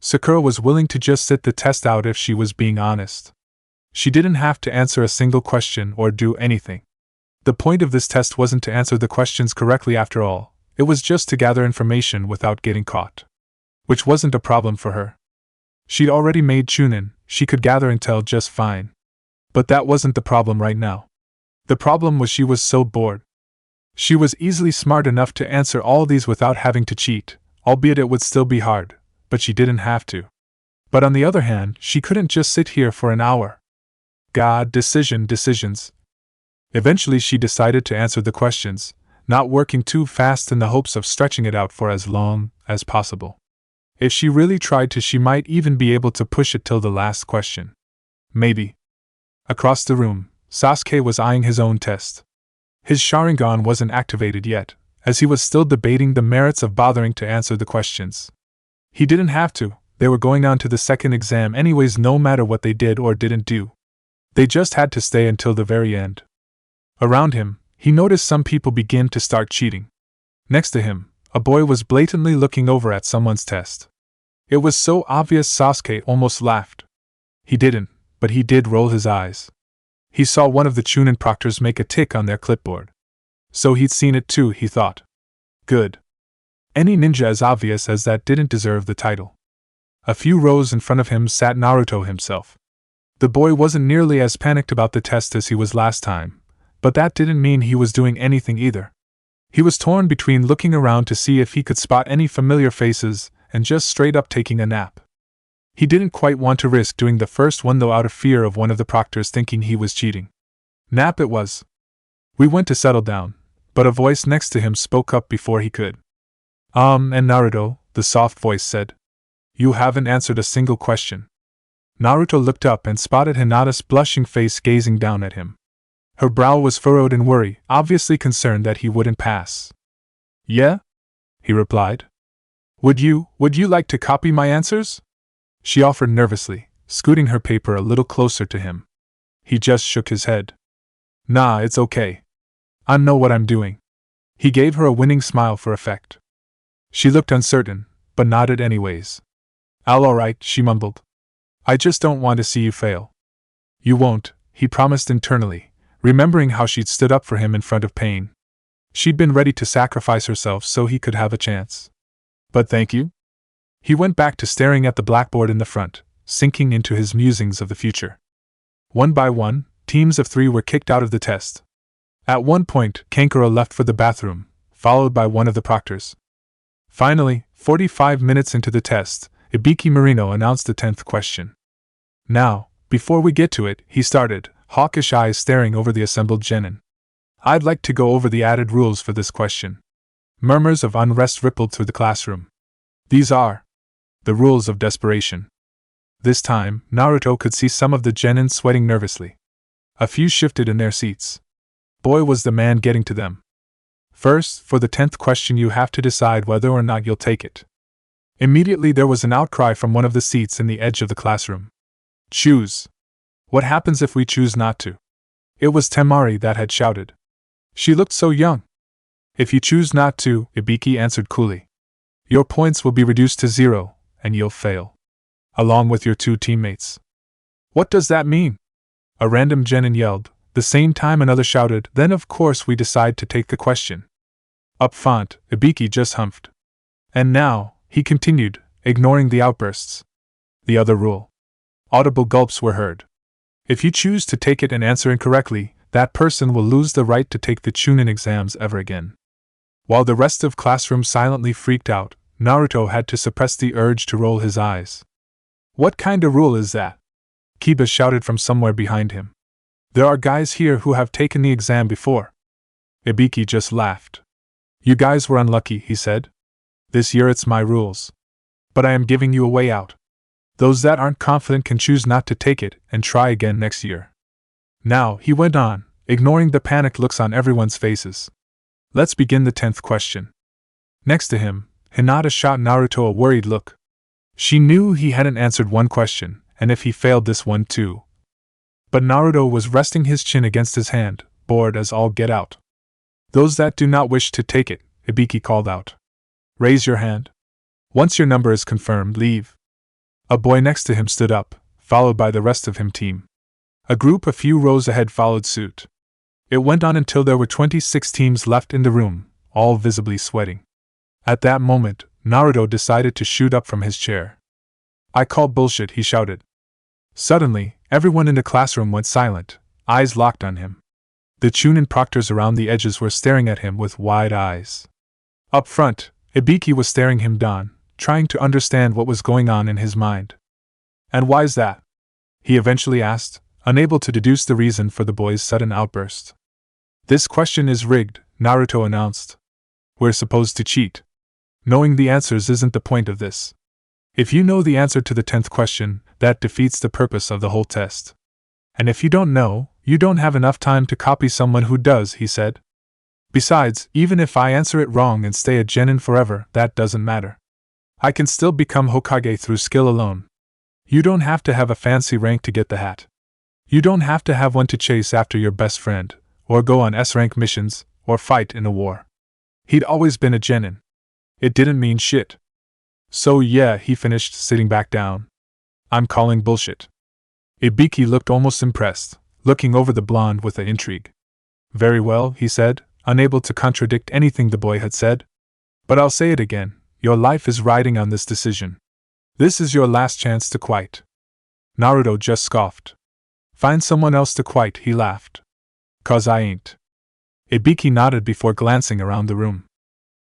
Sakura was willing to just sit the test out if she was being honest. She didn't have to answer a single question or do anything. The point of this test wasn't to answer the questions correctly after all, it was just to gather information without getting caught. Which wasn't a problem for her. She'd already made Chunin, she could gather intel just fine. But that wasn't the problem right now. The problem was she was so bored. She was easily smart enough to answer all these without having to cheat, albeit it would still be hard, but she didn't have to. But on the other hand, she couldn't just sit here for an hour. God, decisions. Eventually she decided to answer the questions, not working too fast in the hopes of stretching it out for as long as possible. If she really tried to, she might even be able to push it till the last question. Maybe. Across the room, Sasuke was eyeing his own test. His Sharingan wasn't activated yet, as he was still debating the merits of bothering to answer the questions. He didn't have to, they were going on to the second exam anyways no matter what they did or didn't do. They just had to stay until the very end. Around him, he noticed some people begin to start cheating. Next to him, a boy was blatantly looking over at someone's test. It was so obvious Sasuke almost laughed. He didn't, but he did roll his eyes. He saw one of the Chunin proctors make a tick on their clipboard. So he'd seen it too, he thought. Good. Any ninja as obvious as that didn't deserve the title. A few rows in front of him sat Naruto himself. The boy wasn't nearly as panicked about the test as he was last time, but that didn't mean he was doing anything either. He was torn between looking around to see if he could spot any familiar faces and just straight up taking a nap. He didn't quite want to risk doing the first one though out of fear of one of the proctors thinking he was cheating. Nap it was. We went to settle down, but a voice next to him spoke up before he could. And Naruto, the soft voice said. You haven't answered a single question. Naruto looked up and spotted Hinata's blushing face gazing down at him. Her brow was furrowed in worry, obviously concerned that he wouldn't pass. Yeah? He replied. Would you like to copy my answers? She offered nervously, scooting her paper a little closer to him. He just shook his head. Nah, it's okay. I know what I'm doing. He gave her a winning smile for effect. She looked uncertain, but nodded anyways. Alright, she mumbled. I just don't want to see you fail. You won't, he promised internally, remembering how she'd stood up for him in front of pain. She'd been ready to sacrifice herself so he could have a chance. But thank you? He went back to staring at the blackboard in the front, sinking into his musings of the future. One by one, teams of 3 were kicked out of the test. At one point, Kankura left for the bathroom, followed by one of the proctors. Finally, 45 minutes into the test, Ibiki Marino announced the 10th question. Now, before we get to it, he started, hawkish eyes staring over the assembled genin. I'd like to go over the added rules for this question. Murmurs of unrest rippled through the classroom. These are the rules of desperation. This time, Naruto could see some of the genin sweating nervously. A few shifted in their seats. Boy was the man getting to them. First, for the 10th question you have to decide whether or not you'll take it. Immediately there was an outcry from one of the seats in the edge of the classroom. Choose. What happens if we choose not to? It was Temari that had shouted. She looked so young. If you choose not to, Ibiki answered coolly. Your points will be reduced to 0, and you'll fail. Along with your 2 teammates. What does that mean? A random genin yelled. The same time another shouted, then of course we decide to take the question. Up front, Ibiki just humphed. And now, he continued, ignoring the outbursts. The other rule. Audible gulps were heard. If you choose to take it and answer incorrectly, that person will lose the right to take the Chunin exams ever again. While the rest of classroom silently freaked out, Naruto had to suppress the urge to roll his eyes. What kind of rule is that? Kiba shouted from somewhere behind him. There are guys here who have taken the exam before. Ibiki just laughed. You guys were unlucky, he said. This year it's my rules. But I am giving you a way out. Those that aren't confident can choose not to take it and try again next year. Now, he went on, ignoring the panicked looks on everyone's faces. Let's begin the 10th question. Next to him, Hinata shot Naruto a worried look. She knew he hadn't answered one question, and if he failed this one too. But Naruto was resting his chin against his hand, bored as all get out. Those that do not wish to take it, Ibiki called out. Raise your hand. Once your number is confirmed, leave. A boy next to him stood up, followed by the rest of him team. A group a few rows ahead followed suit. It went on until there were 26 teams left in the room, all visibly sweating. At that moment, Naruto decided to shoot up from his chair. I call bullshit, he shouted. Suddenly, everyone in the classroom went silent, eyes locked on him. The Chunin proctors around the edges were staring at him with wide eyes. Up front, Ibiki was staring him down, trying to understand what was going on in his mind. And why's that? He eventually asked, unable to deduce the reason for the boy's sudden outburst. This question is rigged, Naruto announced. We're supposed to cheat. Knowing the answers isn't the point of this. If you know the answer to the 10th question, that defeats the purpose of the whole test. And if you don't know, you don't have enough time to copy someone who does, he said. Besides, even if I answer it wrong and stay a genin forever, that doesn't matter. I can still become Hokage through skill alone. You don't have to have a fancy rank to get the hat. You don't have to have one to chase after your best friend, or go on S-rank missions, or fight in a war. He'd always been a genin. It didn't mean shit. So yeah, he finished, sitting back down. I'm calling bullshit. Ibiki looked almost impressed, looking over the blonde with intrigue. Very well, he said, unable to contradict anything the boy had said. But I'll say it again, your life is riding on this decision. This is your last chance to quit. Naruto just scoffed. Find someone else to quit, he laughed. 'Cause I ain't. Ibiki nodded before glancing around the room.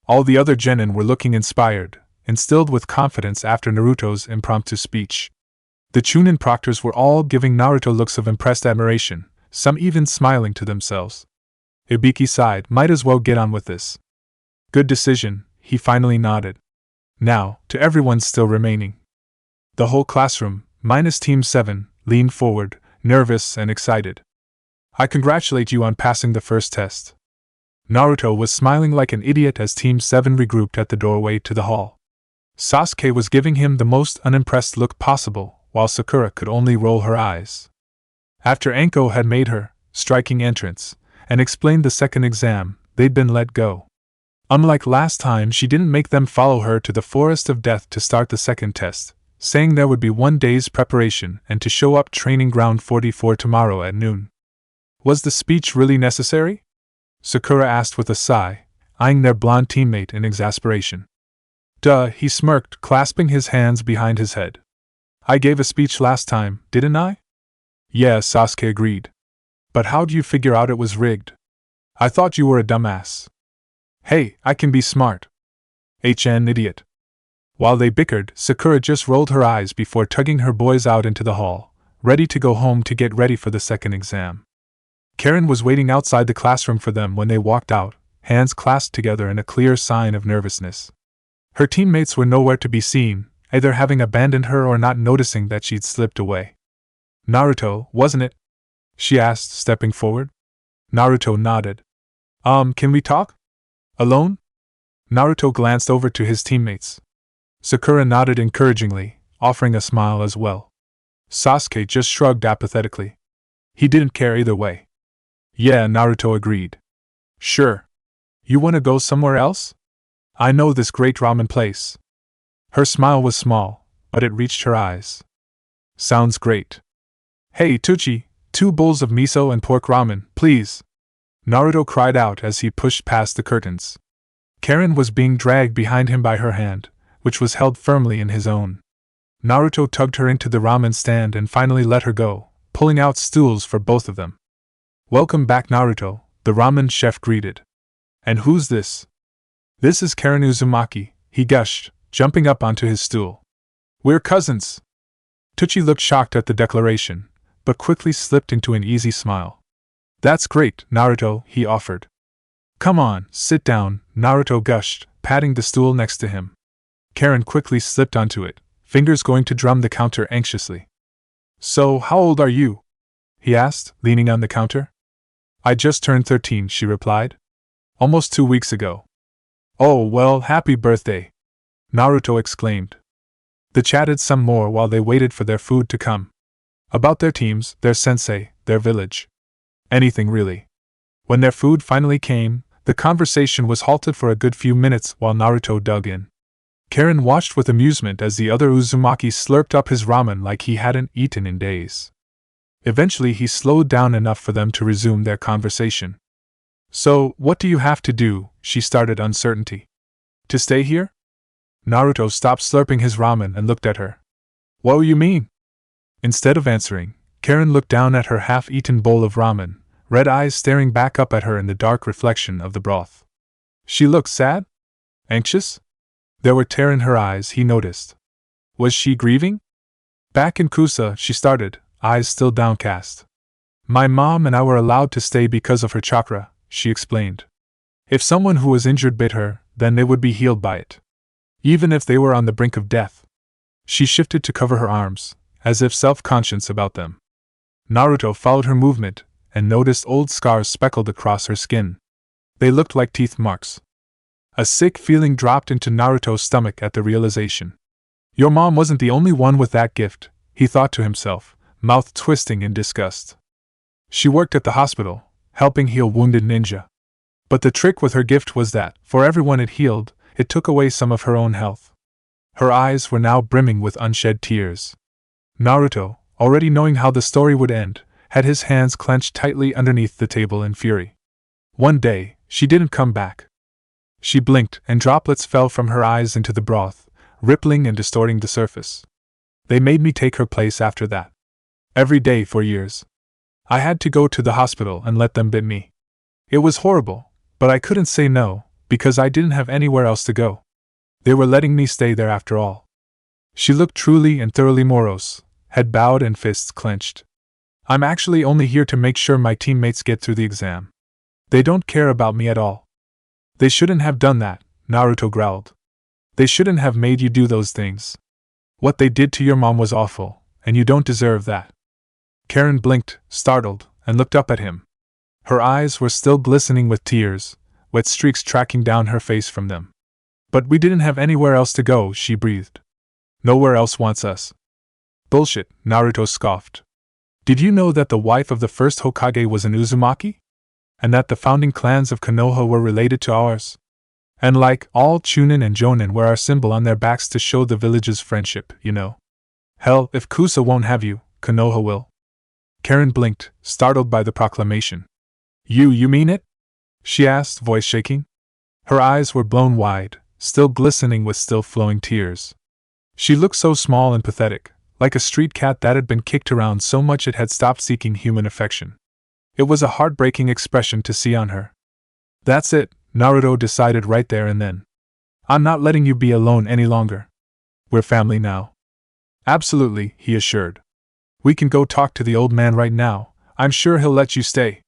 All the other genin were looking inspired, instilled with confidence after Naruto's impromptu speech. The Chunin proctors were all giving Naruto looks of impressed admiration, some even smiling to themselves. Ibiki sighed, might as well get on with this. Good decision, he finally nodded. Now, to everyone still remaining. The whole classroom, minus Team 7, leaned forward, nervous and excited. I congratulate you on passing the first test. Naruto was smiling like an idiot as Team 7 regrouped at the doorway to the hall. Sasuke was giving him the most unimpressed look possible, while Sakura could only roll her eyes. After Anko had made her striking entrance and explained the second exam, they'd been let go. Unlike last time, she didn't make them follow her to the Forest of Death to start the second test, saying there would be 1 day's preparation and to show up training ground 44 tomorrow at noon. Was the speech really necessary? Sakura asked with a sigh, eyeing their blonde teammate in exasperation. Duh, he smirked, clasping his hands behind his head. I gave a speech last time, didn't I? Yeah, Sasuke agreed. But how'd you figure out it was rigged? I thought you were a dumbass. Hey, I can be smart. HN idiot. While they bickered, Sakura just rolled her eyes before tugging her boys out into the hall, ready to go home to get ready for the second exam. Karen was waiting outside the classroom for them when they walked out, hands clasped together in a clear sign of nervousness. Her teammates were nowhere to be seen, either having abandoned her or not noticing that she'd slipped away. Naruto, wasn't it? She asked, stepping forward. Naruto nodded. Can we talk? Alone? Naruto glanced over to his teammates. Sakura nodded encouragingly, offering a smile as well. Sasuke just shrugged apathetically. He didn't care either way. Yeah, Naruto agreed. Sure. You wanna go somewhere else? I know this great ramen place. Her smile was small, but it reached her eyes. Sounds great. Hey, Tucci, 2 bowls of miso and pork ramen, please. Naruto cried out as he pushed past the curtains. Karen was being dragged behind him by her hand, which was held firmly in his own. Naruto tugged her into the ramen stand and finally let her go, pulling out stools for both of them. Welcome back, Naruto, the ramen chef greeted. And who's this? This is Karen Uzumaki, he gushed, jumping up onto his stool. We're cousins. Tucci looked shocked at the declaration, but quickly slipped into an easy smile. That's great, Naruto, he offered. Come on, sit down, Naruto gushed, patting the stool next to him. Karen quickly slipped onto it, fingers going to drum the counter anxiously. So, how old are you? He asked, leaning on the counter. I just turned 13, she replied. Almost 2 weeks ago. Oh, well, happy birthday! Naruto exclaimed. They chatted some more while they waited for their food to come. About their teams, their sensei, their village. Anything really. When their food finally came, the conversation was halted for a good few minutes while Naruto dug in. Karen watched with amusement as the other Uzumaki slurped up his ramen like he hadn't eaten in days. Eventually he slowed down enough for them to resume their conversation. So, what do you have to do? She started uncertainty. To stay here? Naruto stopped slurping his ramen and looked at her. What do you mean? Instead of answering, Karen looked down at her half-eaten bowl of ramen, red eyes staring back up at her in the dark reflection of the broth. She looked sad? Anxious? There were tears in her eyes, he noticed. Was she grieving? Back in Kusa, she started, eyes still downcast. My mom and I were allowed to stay because of her chakra, she explained. If someone who was injured bit her, then they would be healed by it. Even if they were on the brink of death. She shifted to cover her arms, as if self-conscious about them. Naruto followed her movement, and noticed old scars speckled across her skin. They looked like teeth marks. A sick feeling dropped into Naruto's stomach at the realization. Your mom wasn't the only one with that gift, he thought to himself, mouth twisting in disgust. She worked at the hospital, helping heal wounded ninja. But the trick with her gift was that, for everyone it healed, it took away some of her own health. Her eyes were now brimming with unshed tears. Naruto, already knowing how the story would end, had his hands clenched tightly underneath the table in fury. One day, she didn't come back. She blinked, and droplets fell from her eyes into the broth, rippling and distorting the surface. They made me take her place after that. Every day for years. I had to go to the hospital and let them bit me. It was horrible, but I couldn't say no, because I didn't have anywhere else to go. They were letting me stay there after all. She looked truly and thoroughly morose, head bowed and fists clenched. I'm actually only here to make sure my teammates get through the exam. They don't care about me at all. They shouldn't have done that, Naruto growled. They shouldn't have made you do those things. What they did to your mom was awful, and you don't deserve that. Karen blinked, startled, and looked up at him. Her eyes were still glistening with tears, wet streaks tracking down her face from them. But we didn't have anywhere else to go, she breathed. Nowhere else wants us. Bullshit, Naruto scoffed. Did you know that the wife of the first Hokage was an Uzumaki? And that the founding clans of Konoha were related to ours? And like all Chunin and Jonin wear our symbol on their backs to show the village's friendship, you know. Hell, if Kusa won't have you, Konoha will. Karen blinked, startled by the proclamation. You mean it? She asked, voice shaking. Her eyes were blown wide, still glistening with still flowing tears. She looked so small and pathetic, like a street cat that had been kicked around so much it had stopped seeking human affection. It was a heartbreaking expression to see on her. That's it, Naruto decided right there and then. I'm not letting you be alone any longer. We're family now. Absolutely, he assured. We can go talk to the old man right now, I'm sure he'll let you stay.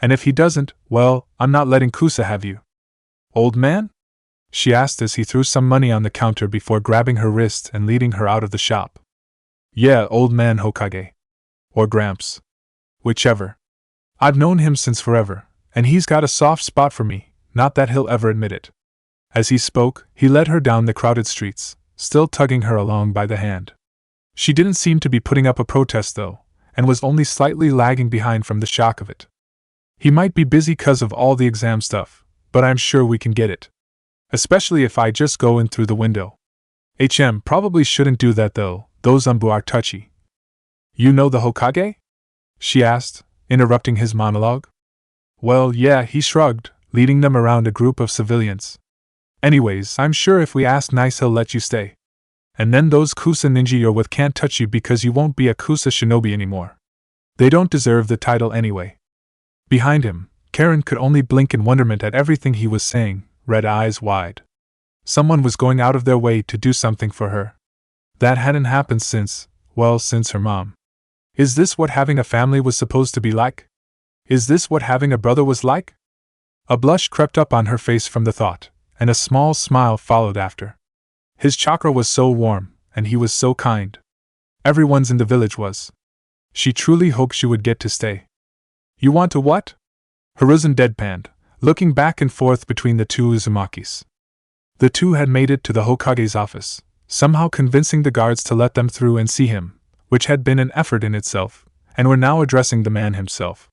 And if he doesn't, well, I'm not letting Kusa have you. Old man? She asked as he threw some money on the counter before grabbing her wrist and leading her out of the shop. Yeah, old man Hokage. Or Gramps. Whichever. I've known him since forever, and he's got a soft spot for me, not that he'll ever admit it. As he spoke, he led her down the crowded streets, still tugging her along by the hand. She didn't seem to be putting up a protest though, and was only slightly lagging behind from the shock of it. He might be busy 'cause of all the exam stuff, but I'm sure we can get it. Especially if I just go in through the window. Probably shouldn't do that though, those Umbu are touchy. You know the Hokage? She asked, interrupting his monologue. Well, yeah, he shrugged, leading them around a group of civilians. Anyways, I'm sure if we ask nice he'll let you stay. And then those Kusa ninja you're with can't touch you because you won't be a Kusa shinobi anymore. They don't deserve the title anyway. Behind him, Karen could only blink in wonderment at everything he was saying, red eyes wide. Someone was going out of their way to do something for her. That hadn't happened since her mom. Is this what having a family was supposed to be like? Is this what having a brother was like? A blush crept up on her face from the thought, and a small smile followed after. His chakra was so warm, and he was so kind. Everyone's in the village was. She truly hoped she would get to stay. You want to what? Hiruzen deadpanned, looking back and forth between the two Uzumakis. The two had made it to the Hokage's office, somehow convincing the guards to let them through and see him, which had been an effort in itself, and were now addressing the man himself.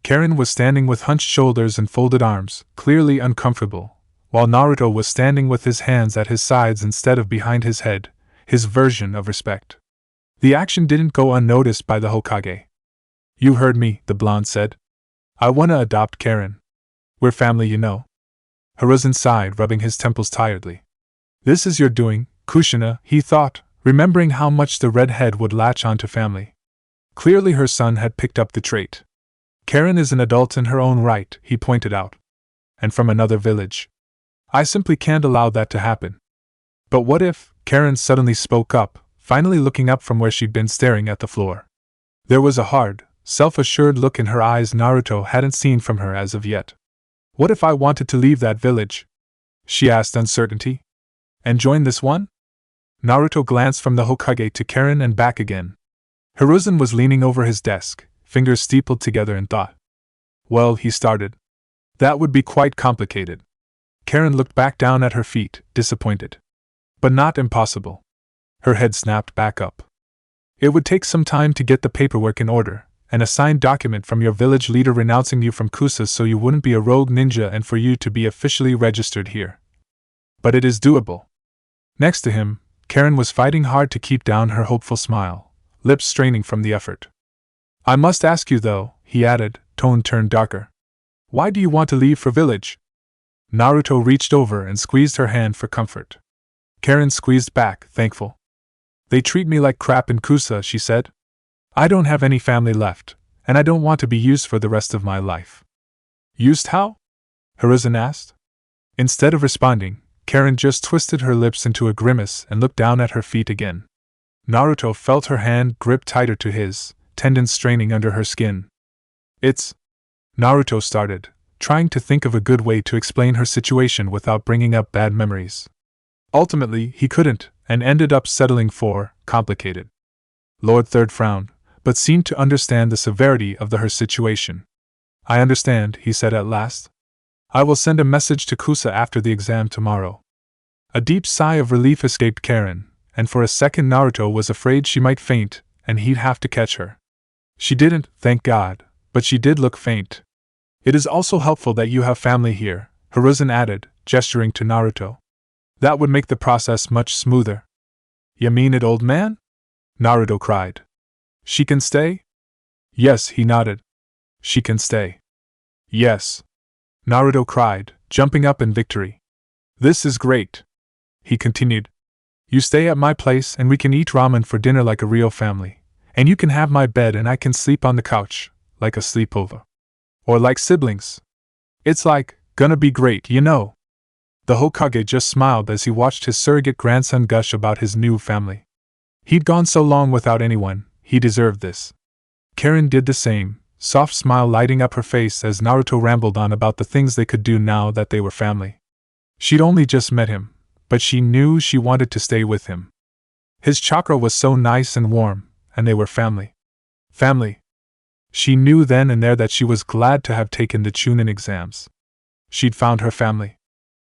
Karen was standing with hunched shoulders and folded arms, clearly uncomfortable, while Naruto was standing with his hands at his sides instead of behind his head, his version of respect. The action didn't go unnoticed by the Hokage. You heard me, the blonde said. I wanna adopt Karen. We're family, you know. Hiruzen sighed, rubbing his temples tiredly. This is your doing, Kushina, he thought, remembering how much the redhead would latch onto family. Clearly her son had picked up the trait. Karen is an adult in her own right, he pointed out. And from another village. I simply can't allow that to happen. But what if, Karen suddenly spoke up, finally looking up from where she'd been staring at the floor. There was a hard, self-assured look in her eyes Naruto hadn't seen from her as of yet. What if I wanted to leave that village? She asked uncertainty. And join this one? Naruto glanced from the Hokage to Karen and back again. Hiruzen was leaning over his desk, fingers steepled together in thought. Well, he started. That would be quite complicated. Karen looked back down at her feet, disappointed. But not impossible. Her head snapped back up. It would take some time to get the paperwork in order, and a signed document from your village leader renouncing you from Kusa so you wouldn't be a rogue ninja and for you to be officially registered here. But it is doable. Next to him, Karen was fighting hard to keep down her hopeful smile, lips straining from the effort. I must ask you though, he added, tone turned darker. Why do you want to leave for village? Naruto reached over and squeezed her hand for comfort. Karen squeezed back, thankful. They treat me like crap in Kusa, she said. I don't have any family left, and I don't want to be used for the rest of my life. Used how? Hiruzen asked. Instead of responding, Karen just twisted her lips into a grimace and looked down at her feet again. Naruto felt her hand grip tighter to his, tendons straining under her skin. It's... Naruto started, trying to think of a good way to explain her situation without bringing up bad memories. Ultimately, he couldn't, and ended up settling for complicated. Lord Third frowned, but seemed to understand the severity of her situation. I understand, he said at last. I will send a message to Kusa after the exam tomorrow. A deep sigh of relief escaped Karen, and for a second Naruto was afraid she might faint, and he'd have to catch her. She didn't, thank God, but she did look faint. It is also helpful that you have family here, Hiruzen added, gesturing to Naruto. That would make the process much smoother. You mean it, old man? Naruto cried. She can stay? Yes, he nodded. She can stay. Yes. Naruto cried, jumping up in victory. This is great. He continued. You stay at my place and we can eat ramen for dinner like a real family. And you can have my bed and I can sleep on the couch, like a sleepover. Or like siblings. It's gonna be great, you know. The Hokage just smiled as he watched his surrogate grandson gush about his new family. He'd gone so long without anyone, he deserved this. Karen did the same, soft smile lighting up her face as Naruto rambled on about the things they could do now that they were family. She'd only just met him, but she knew she wanted to stay with him. His chakra was so nice and warm, and they were family. Family. She knew then and there that she was glad to have taken the Chunin exams. She'd found her family.